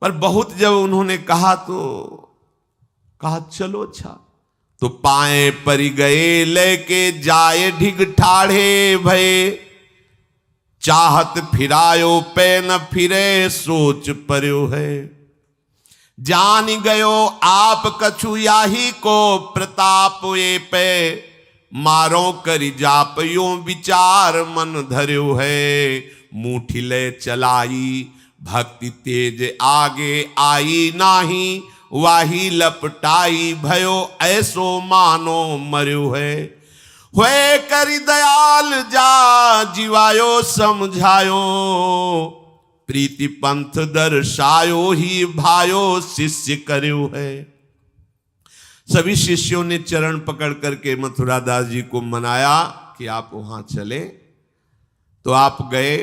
पर बहुत जब उन्होंने कहा तो कहा चलो अच्छा, तो पाए परि गए लेके जाए ढिग ठाढ़े भये, चाहत फिरायो पे न फिरे सोच पर्यो है, जान गयो आप कछु याही को प्रताप ये पे, मारो करि जाप यो विचार मन धर्यो है, मुठी ले चलाई भक्ति तेज आगे आई नाही, वाही लपटाई भयो ऐसो मानो मर्यो है, हुए करि दयाल जा जीवायो समझायो, प्रीति पंथ दर्शायो ही भायो शिष्य कर्यो है। सभी शिष्यों ने चरण पकड़ करके मथुरा दास जी को मनाया कि आप वहां चले। तो आप गए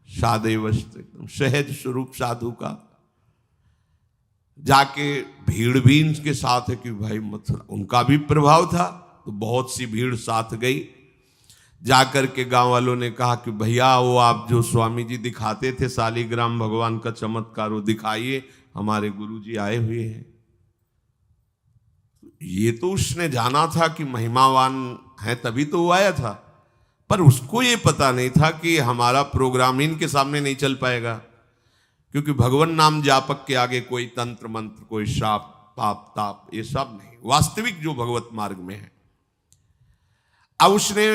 सादे वस्त्र, एकदम सहज स्वरूप साधु का। जाके भीड़ भी इनके साथ है कि भाई मथुरा, उनका भी प्रभाव था तो बहुत सी भीड़ साथ गई। जाकर के गांव वालों ने कहा कि भैया वो आप जो स्वामी जी दिखाते थे शालिग्राम भगवान का चमत्कार वो दिखाइए, हमारे गुरुजी आए हुए हैं। ये तो उसने जाना था कि महिमावान है तभी तो वो आया था, पर उसको ये पता नहीं था कि हमारा प्रोग्राम इनके सामने नहीं चल पाएगा, क्योंकि भगवान नाम जापक के आगे कोई तंत्र मंत्र, कोई श्राप पाप ताप ये सब नहीं, वास्तविक जो भगवत मार्ग में है। अब उसने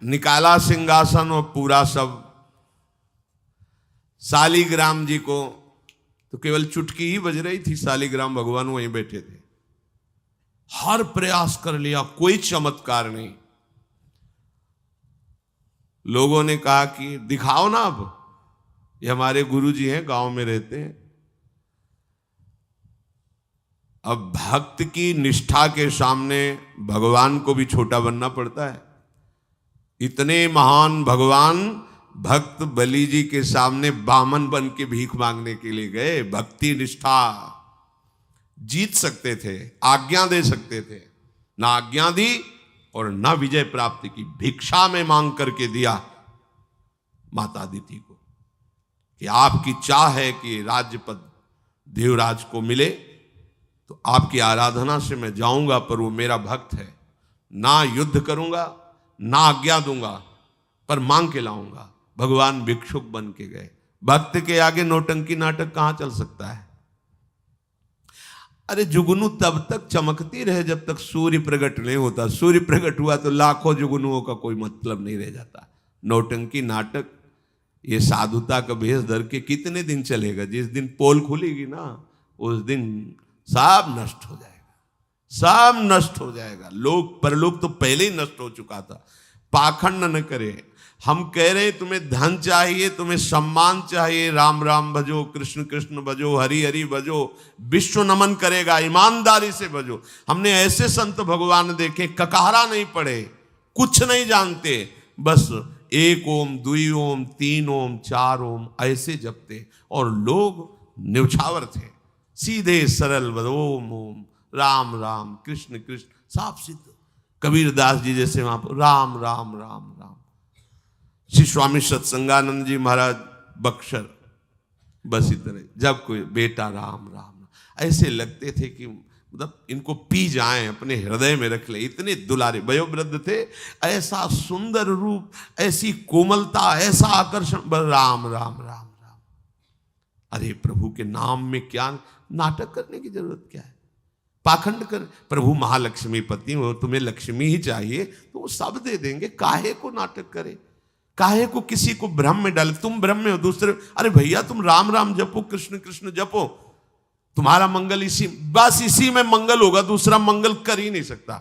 निकाला सिंहासन और पूरा सब शालिग्राम जी को, तो केवल चुटकी ही बज रही थी, शालिग्राम भगवान वहीं बैठे थे। हर प्रयास कर लिया, कोई चमत्कार नहीं। लोगों ने कहा कि दिखाओ ना, अब ये हमारे गुरुजी हैं, गांव में रहते हैं। अब भक्त की निष्ठा के सामने भगवान को भी छोटा बनना पड़ता है। इतने महान भगवान भक्त बलि जी के सामने बामन बन के भीख मांगने के लिए गए। भक्ति निष्ठा जीत सकते थे, आज्ञा दे सकते थे, ना आज्ञा दी और ना विजय प्राप्त की। भिक्षा में मांग करके दिया माता अदिति को कि आपकी चाह है कि राज्य पद देवराज को मिले, तो आपकी आराधना से मैं जाऊंगा, पर वो मेरा भक्त है, ना युद्ध करूंगा ना आज्ञा दूंगा, पर मांग के लाऊंगा। भगवान भिक्षुक बन के गए। भक्त के आगे नौटंकी नाटक कहां चल सकता है? अरे जुगनू तब तक चमकती रहे जब तक सूर्य प्रकट नहीं होता। सूर्य प्रकट हुआ तो लाखों जुगनुओं का कोई मतलब नहीं रह जाता। नौटंकी नाटक, ये साधुता का भेष धर के कितने दिन चलेगा? जिस दिन पोल खुलेगी ना, उस दिन सब नष्ट हो जाएगा, सब नष्ट हो जाएगा। लोग परलोक तो पहले ही नष्ट हो चुका था। पाखंड न करे। हम कह रहे तुम्हें धन चाहिए, तुम्हें सम्मान चाहिए, राम राम भजो, कृष्ण कृष्ण भजो, हरि हरि भजो, विश्व नमन करेगा, ईमानदारी से भजो। हमने ऐसे संत भगवान देखे, ककारा नहीं पड़े, कुछ नहीं जानते, बस एक ओम, दुई ओम, तीन ओम, चार ओम ऐसे जपते, और लोग न्यौछावर थे, सीधे सरल ओम ओम, राम राम, कृष्ण कृष्ण, साफ सिद्ध। कबीरदास जी जैसे वहां पर राम राम राम राम। श्री स्वामी सत्संगानंद जी महाराज बक्सर, बस इतने। जब कोई बेटा राम राम, ऐसे लगते थे कि मतलब इनको पी जाएं, अपने हृदय में रख ले। इतने दुलारे वयोवृद्ध थे, ऐसा सुंदर रूप, ऐसी कोमलता, ऐसा आकर्षण, बस राम राम राम राम। अरे प्रभु के नाम में क्या नाटक करने की जरूरत क्या है? पाखंड कर। प्रभु महालक्ष्मीपति हो, तुम्हें लक्ष्मी ही चाहिए तो वो सब दे देंगे। काहे को नाटक करे? काहे को किसी को भ्रम में डाले? तुम भ्रम में हो, दूसरे, अरे भैया तुम राम राम जपो, कृष्ण कृष्ण जपो, तुम्हारा मंगल इसी, बस इसी में मंगल होगा, दूसरा मंगल कर ही नहीं सकता।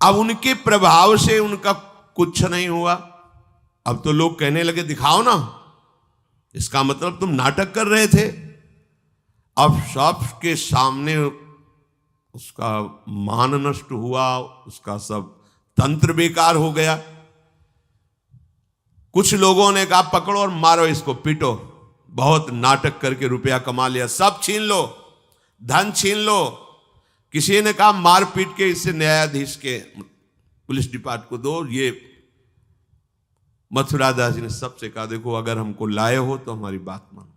अब उनके प्रभाव से उनका कुछ नहीं हुआ। अब तो लोग कहने लगे दिखाओ ना, इसका मतलब तुम नाटक कर रहे थे। अब सबके सामने उसका मान नष्ट हुआ, उसका सब तंत्र बेकार हो गया। कुछ लोगों ने कहा पकड़ो और मारो इसको, पीटो, बहुत नाटक करके रुपया कमा लिया, सब छीन लो, धन छीन लो। किसी ने कहा मार पीट के इसे न्यायाधीश के पुलिस डिपार्टमेंट को दो। ये मथुरा दास जी ने सबसे कहा देखो अगर हमको लाए हो तो हमारी बात मानो,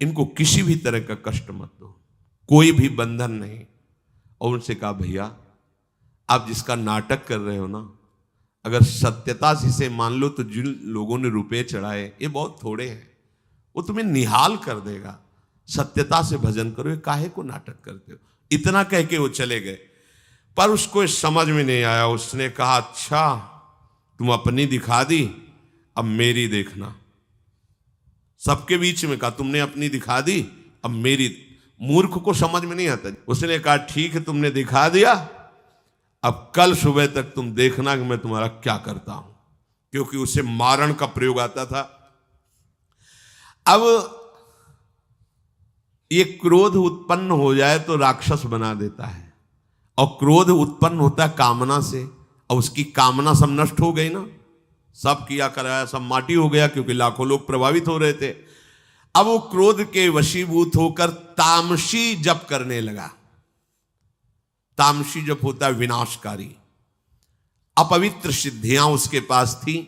इनको किसी भी तरह का कष्ट मत दो, कोई भी बंधन नहीं। और उनसे कहा भैया आप जिसका नाटक कर रहे हो ना, अगर सत्यता से इसे मान लो तो जिन लोगों ने रुपए चढ़ाए ये बहुत थोड़े हैं, वो तुम्हें निहाल कर देगा। सत्यता से भजन करो, ये काहे को नाटक करते हो। इतना कह के वो चले गए। पर उसको समझ में नहीं आया। उसने कहा अच्छा तुम अपनी दिखा दी, अब मेरी देखना। सबके बीच में कहा तुमने अपनी दिखा दी, अब मेरी। मूर्ख को समझ में नहीं आता। उसने कहा ठीक है तुमने दिखा दिया, अब कल सुबह तक तुम देखना कि मैं तुम्हारा क्या करता हूं। क्योंकि उसे मारण का प्रयोग आता था। अब ये क्रोध उत्पन्न हो जाए तो राक्षस बना देता है, और क्रोध उत्पन्न होता है कामना से, और उसकी कामना सब नष्ट हो गई ना, सब किया कराया सब माटी हो गया, क्योंकि लाखों लोग प्रभावित हो रहे थे। अब वो क्रोध के वशीभूत होकर तामसी जप करने लगा। तामसी जप होता है विनाशकारी। अपवित्र सिद्धियां उसके पास थी।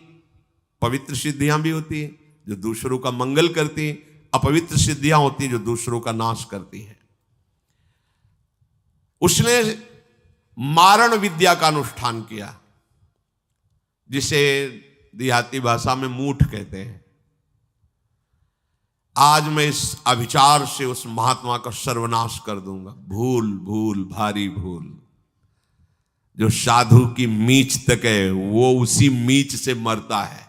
पवित्र सिद्धियां भी होती है जो दूसरों का मंगल करती है, अपवित्र सिद्धियां होती हैं जो दूसरों का नाश करती हैं। उसने मारण विद्या का अनुष्ठान किया, जिसे देहाती भाषा में मूठ कहते हैं। आज मैं इस अभिचार से उस महात्मा का सर्वनाश कर दूंगा। भूल भूल भारी भूल। जो साधु की मीच तक है वो उसी मीच से मरता है,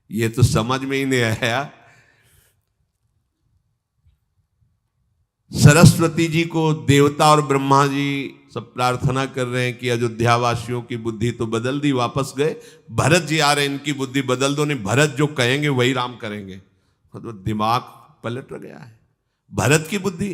ये तो समझ में ही नहीं आया। सरस्वती जी को देवता और ब्रह्मा जी सब प्रार्थना कर रहे हैं कि अयोध्या वासियों की बुद्धि तो बदल दी, वापस गए। भरत जी आ रहे हैं, इनकी बुद्धि बदल दो, नहीं भरत जो कहेंगे वही राम करेंगे। तो दिमाग पलट गया है भरत की बुद्धि।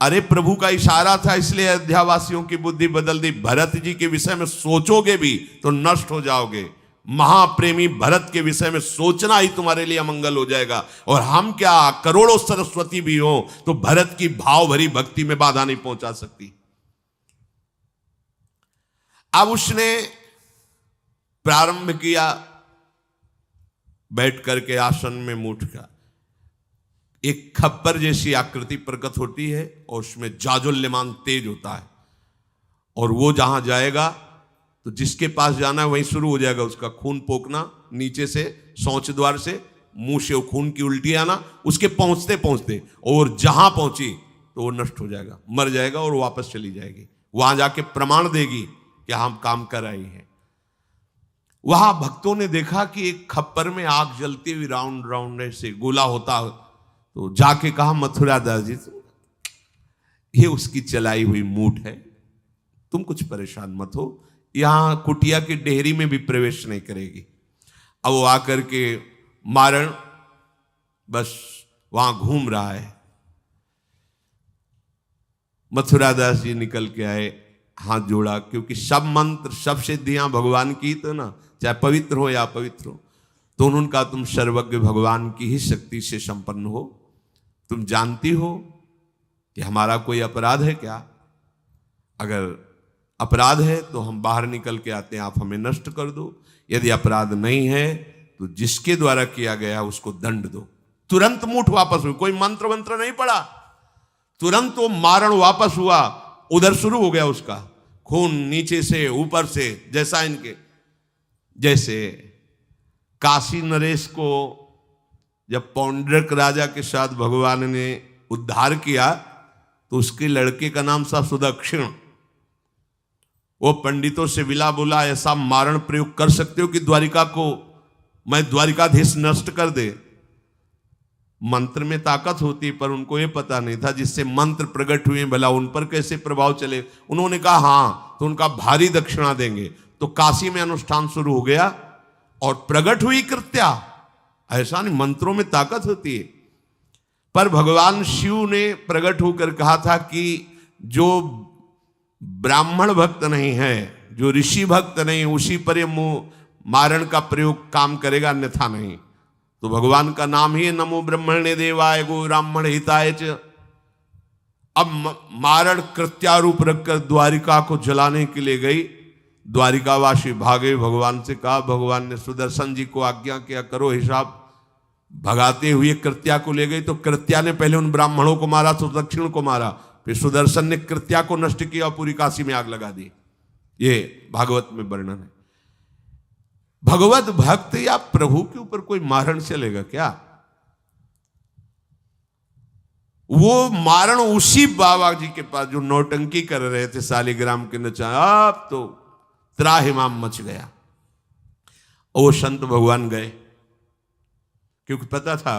अरे प्रभु का इशारा था इसलिए अयोध्या वासियों की बुद्धि बदल दी। भरत जी के विषय में सोचोगे भी तो नष्ट हो जाओगे। महाप्रेमी भरत के विषय में सोचना ही तुम्हारे लिए अमंगल हो जाएगा। और हम क्या, करोड़ों सरस्वती भी हो तो भरत की भाव भरी भक्ति में बाधा नहीं पहुंचा सकती। अब उसने प्रारंभ किया, बैठ करके आसन में मूठ का एक खप्पर जैसी आकृति प्रकट होती है, और उसमें जाजुल्यमान तेज होता है। और वो जहां जाएगा तो जिसके पास जाना है वहीं शुरू हो जाएगा उसका खून पोकना, नीचे से शौच द्वार से मुंह से खून की उल्टी आना, उसके पहुंचते पहुंचते, और जहां पहुंची तो वो नष्ट हो जाएगा, मर जाएगा और वापस चली जाएगी। वहां जाके प्रमाण देगी कि हम काम कर रही हैं। वहां भक्तों ने देखा कि एक खप्पर में आग जलती हुई राउंड राउंड से गोला होता, तो जाके कहा मथुरा दास जी ये उसकी चलाई हुई मूठ है, तुम कुछ परेशान मत हो, यहां कुटिया की डेहरी में भी प्रवेश नहीं करेगी। अब वो आकर के मारण बस वहां घूम रहा है। मथुरा दास जी निकल के आए, हाथ जोड़ा, क्योंकि सब मंत्र सब सिद्धियां भगवान की तो ना, चाहे पवित्र हो या अपवित्र हो, तो उन्होंने कहा तुम सर्वज्ञ भगवान की ही शक्ति से संपन्न हो, तुम जानती हो कि हमारा कोई अपराध है क्या? अगर अपराध है तो हम बाहर निकल के आते हैं, आप हमें नष्ट कर दो। यदि अपराध नहीं है तो जिसके द्वारा किया गया उसको दंड दो। तुरंत मूठ वापस हुई, कोई मंत्र वंत्र नहीं पड़ा, तुरंत वो मारण वापस हुआ। उधर शुरू हो गया उसका खून, नीचे से ऊपर से, जैसा इनके जैसे काशी नरेश को जब पौंड्रक राजा के साथ भगवान ने उद्धार किया तो उसके लड़के का नाम था सुदक्षिण। वो पंडितों से विला बोला ऐसा मारण प्रयोग कर सकते हो कि द्वारिका को मैं द्वारिकाधीश नष्ट कर दे। मंत्र में ताकत होती पर उनको ये पता नहीं था जिससे मंत्र प्रकट हुए भला उन पर कैसे प्रभाव चले। उन्होंने कहा हाँ, तो उनका भारी दक्षिणा देंगे। तो काशी में अनुष्ठान शुरू हो गया और प्रकट हुई कृत्या। ऐसा नहीं, मंत्रों में ताकत होती है। पर भगवान शिव ने प्रकट होकर कहा था कि जो ब्राह्मण भक्त नहीं है, जो ऋषि भक्त नहीं, उसी पर ये मारण का प्रयोग काम करेगा, अन्यथा नहीं। तो भगवान का नाम ही है नमो ब्रह्मणे देवाय गो ब्राह्मण हिताय च। अब मारण कृत्यारूप रखकर द्वारिका को जलाने के लिए गई। द्वारिकावासी भागे, भगवान से कहा, भगवान ने सुदर्शन जी को आज्ञा किया करो हिसाब। भगाते हुए कृत्या को ले गई तो कृत्या ने पहले उन ब्राह्मणों को मारा, तो दक्षिण को मारा, फिर सुदर्शन ने कृत्या को नष्ट किया और पूरी काशी में आग लगा दी। ये भागवत में वर्णन है। भगवत भक्त या प्रभु के ऊपर कोई मारण चलेगा क्या? वो मारण उसी बाबा जी के पास जो नौटंकी कर रहे थे शालिग्राम के नचा, अब तो त्राहिमाम मच गया। वो संत भगवान गए, क्योंकि पता था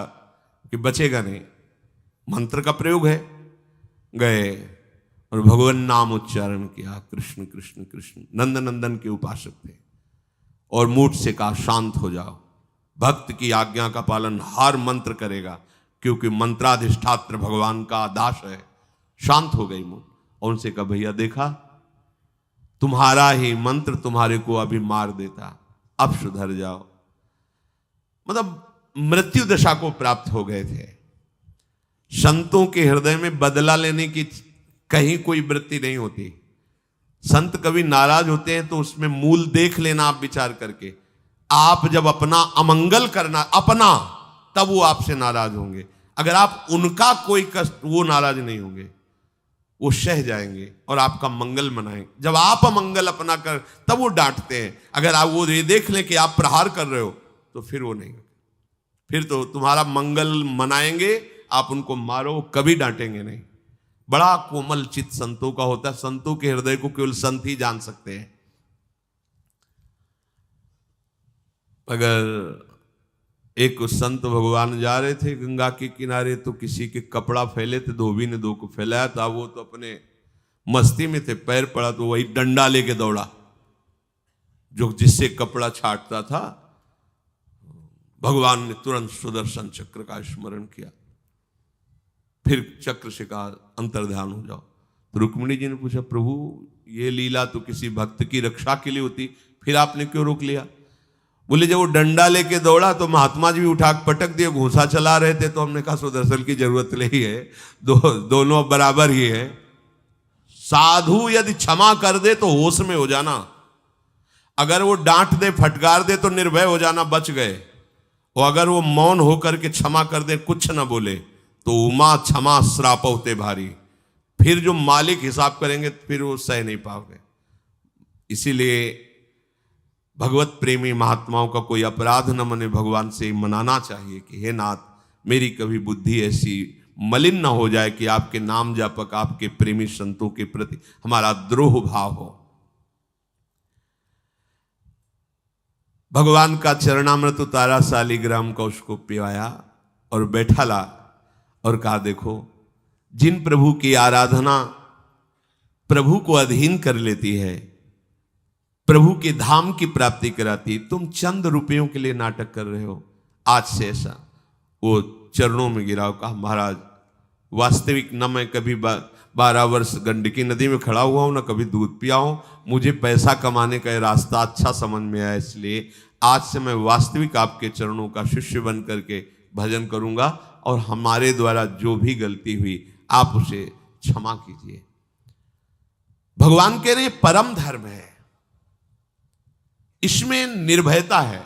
कि बचेगा नहीं, मंत्र का प्रयोग है। गए और भगवान नाम उच्चारण किया, कृष्ण कृष्ण कृष्ण। नंद नंदन के उपासक थे और मूठ से कहा शांत हो जाओ। भक्त की आज्ञा का पालन हर मंत्र करेगा, क्योंकि मंत्राधिष्ठात्र भगवान का दास है। शांत हो गई मूठ और उनसे कहा, भैया देखा, तुम्हारा ही मंत्र तुम्हारे को अभी मार देता, अब सुधर जाओ। मतलब मृत्यु दशा को प्राप्त हो गए थे। संतों के हृदय में बदला लेने की कहीं कोई वृत्ति नहीं होती। संत कभी नाराज होते हैं तो उसमें मूल देख लेना आप विचार करके। आप जब अपना अमंगल करना अपना, तब वो आपसे नाराज होंगे। अगर आप उनका कोई कष्ट, वो नाराज नहीं होंगे, वो सह जाएंगे और आपका मंगल मनाएंगे। जब आप अमंगल अपना कर, तब वो डांटते हैं। अगर आप वो ये देख लें कि आप प्रहार कर रहे हो, तो फिर वो नहीं, फिर तो तुम्हारा मंगल मनाएंगे, आप उनको मारो, कभी डांटेंगे नहीं। बड़ा कोमल चित्त संतों का होता है। संतों के हृदय को केवल संत ही जान सकते हैं। अगर एक संत भगवान जा रहे थे गंगा के किनारे, तो किसी के कपड़ा फैले थे, धोबी ने दो को फैलाया था। वो तो अपने मस्ती में थे, पैर पड़ा तो वही डंडा लेके दौड़ा जो जिससे कपड़ा छाटता था। भगवान ने तुरंत सुदर्शन चक्र का स्मरण किया, फिर चक्र से कहा अंतर्ध्यान हो जाओ। तो रुक्मिणी जी ने पूछा, प्रभु ये लीला तो किसी भक्त की रक्षा के लिए होती, फिर आपने क्यों रोक लिया? बोले जब वो डंडा लेके दौड़ा तो महात्मा जी भी उठा पटक दिए, घूंसा चला रहे थे, तो हमने कहा सुदर्शन की जरूरत नहीं है, दोनों बराबर ही है। साधु यदि क्षमा कर दे तो होश में हो जाना, अगर वो डांट दे फटकार दे तो निर्भय हो जाना, बच गए। और अगर वो मौन होकर के क्षमा कर दे, कुछ न बोले, तो उमा क्षमा श्राप होते भारी। फिर जो मालिक हिसाब करेंगे फिर वो सह नहीं पाओगे। इसीलिए भगवत प्रेमी महात्माओं का कोई अपराध न मने, भगवान से मनाना चाहिए कि हे नाथ, मेरी कभी बुद्धि ऐसी मलिन न हो जाए कि आपके नाम जापक, आपके प्रेमी संतों के प्रति हमारा द्रोह भाव हो। भगवान का चरणामृत उतारा, शालिग्राम का उसको पिवाया और बैठा ला और कहा, देखो जिन प्रभु की आराधना प्रभु को अधीन कर लेती है, प्रभु के धाम की प्राप्ति कराती, तुम चंद रुपयों के लिए नाटक कर रहे हो। आज से ऐसा वो चरणों में गिरा, कहा महाराज वास्तविक न मैं कभी 12 वर्ष गंडकी नदी में खड़ा हुआ हूं, न कभी दूध पिया हूं। मुझे पैसा कमाने का रास्ता अच्छा समझ में आया, इसलिए आज से मैं वास्तविक आपके चरणों का शिष्य बन करके भजन करूंगा, और हमारे द्वारा जो भी गलती हुई आप उसे क्षमा कीजिए। भगवान कह रहे हैं परम धर्म है, इसमें निर्भयता है।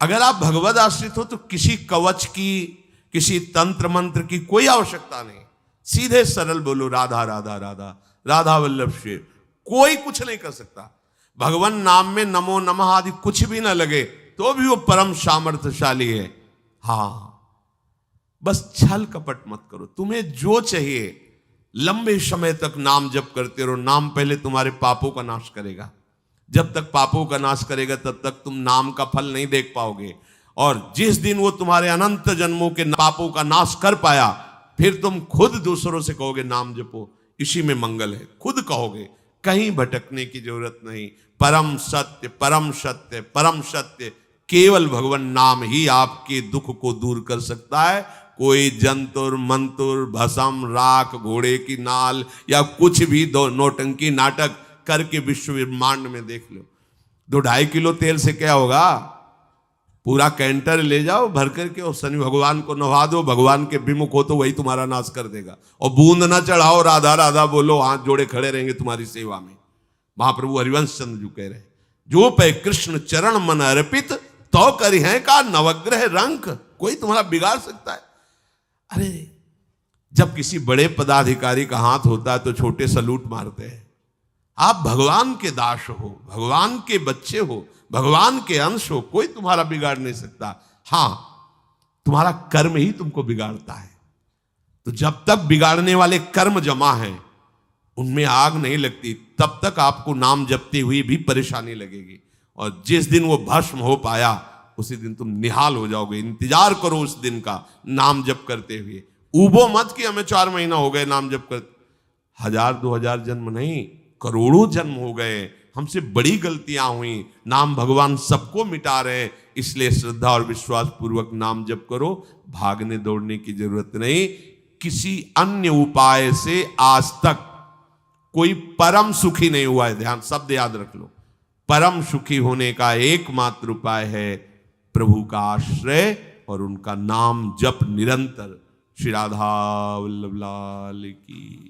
अगर आप भगवद आश्रित हो तो किसी कवच की, किसी तंत्र मंत्र की कोई आवश्यकता नहीं। सीधे सरल बोलो राधा राधा राधा, राधा वल्लभ से कोई कुछ नहीं कर सकता। भगवान नाम में नमो नमः आदि कुछ भी ना लगे तो भी वो परम सामर्थ्यशाली है। हाँ, बस छल कपट मत करो। तुम्हें जो चाहिए लंबे समय तक नाम जप करते रहो। नाम पहले तुम्हारे पापों का नाश करेगा। जब तक पापों का नाश करेगा तब तक तुम नाम का फल नहीं देख पाओगे। और जिस दिन वो तुम्हारे अनंत जन्मों के पापों का नाश कर पाया, फिर तुम खुद दूसरों से कहोगे नाम जपो, इसी में मंगल है। खुद कहोगे, कहीं भटकने की जरूरत नहीं। परम सत्य परम सत्य परम सत्य, केवल भगवान नाम ही आपके दुख को दूर कर सकता है। कोई जंतुर मंतुर भस्म राख घोड़े की नाल या कुछ भी दो नौटंकी नाटक करके विश्व ब्रह्मांड में देख लो, 2-2.5 किलो तेल से क्या होगा? पूरा कैंटर ले जाओ भर करके और शनि भगवान को नवा दो, भगवान के विमुख हो तो वही तुम्हारा नाश कर देगा। और बूंद ना चढ़ाओ, राधा राधा बोलो, हाथ जोड़े खड़े रहेंगे तुम्हारी सेवा में। महाप्रभु हरिवंश चंद्र जी कह रहे, जो पे कृष्ण चरण मन अर्पित तो करी है का नवग्रह रंक। कोई तुम्हारा बिगाड़ सकता है? अरे जब किसी बड़े पदाधिकारी का हाथ होता है तो छोटे सलूट मारते हैं। आप भगवान के दास हो, भगवान के बच्चे हो, भगवान के अंश हो, कोई तुम्हारा बिगाड़ नहीं सकता। हां, तुम्हारा कर्म ही तुमको बिगाड़ता है। तो जब तक बिगाड़ने वाले कर्म जमा हैं, उनमें आग नहीं लगती, तब तक आपको नाम जपते हुए भी परेशानी लगेगी। और जिस दिन वो भस्म हो पाया उसी दिन तुम निहाल हो जाओगे। इंतजार करो उस दिन का, नाम जप करते हुए। ऊबो मत कि हमें 4 महीना हो गए नाम जप कर। 1000-2000 जन्म नहीं, करोड़ों जन्म हो गए, हमसे बड़ी गलतियां हुई। नाम भगवान सबको मिटा रहे, इसलिए श्रद्धा और विश्वास पूर्वक नाम जप करो। भागने दौड़ने की जरूरत नहीं। किसी अन्य उपाय से आज तक कोई परम सुखी नहीं हुआ है। ध्यान, शब्द याद रख लो। परम सुखी होने का एकमात्र उपाय है प्रभु का आश्रय और उनका नाम जप निरंतर। श्री राधा वल्लभ लाल की।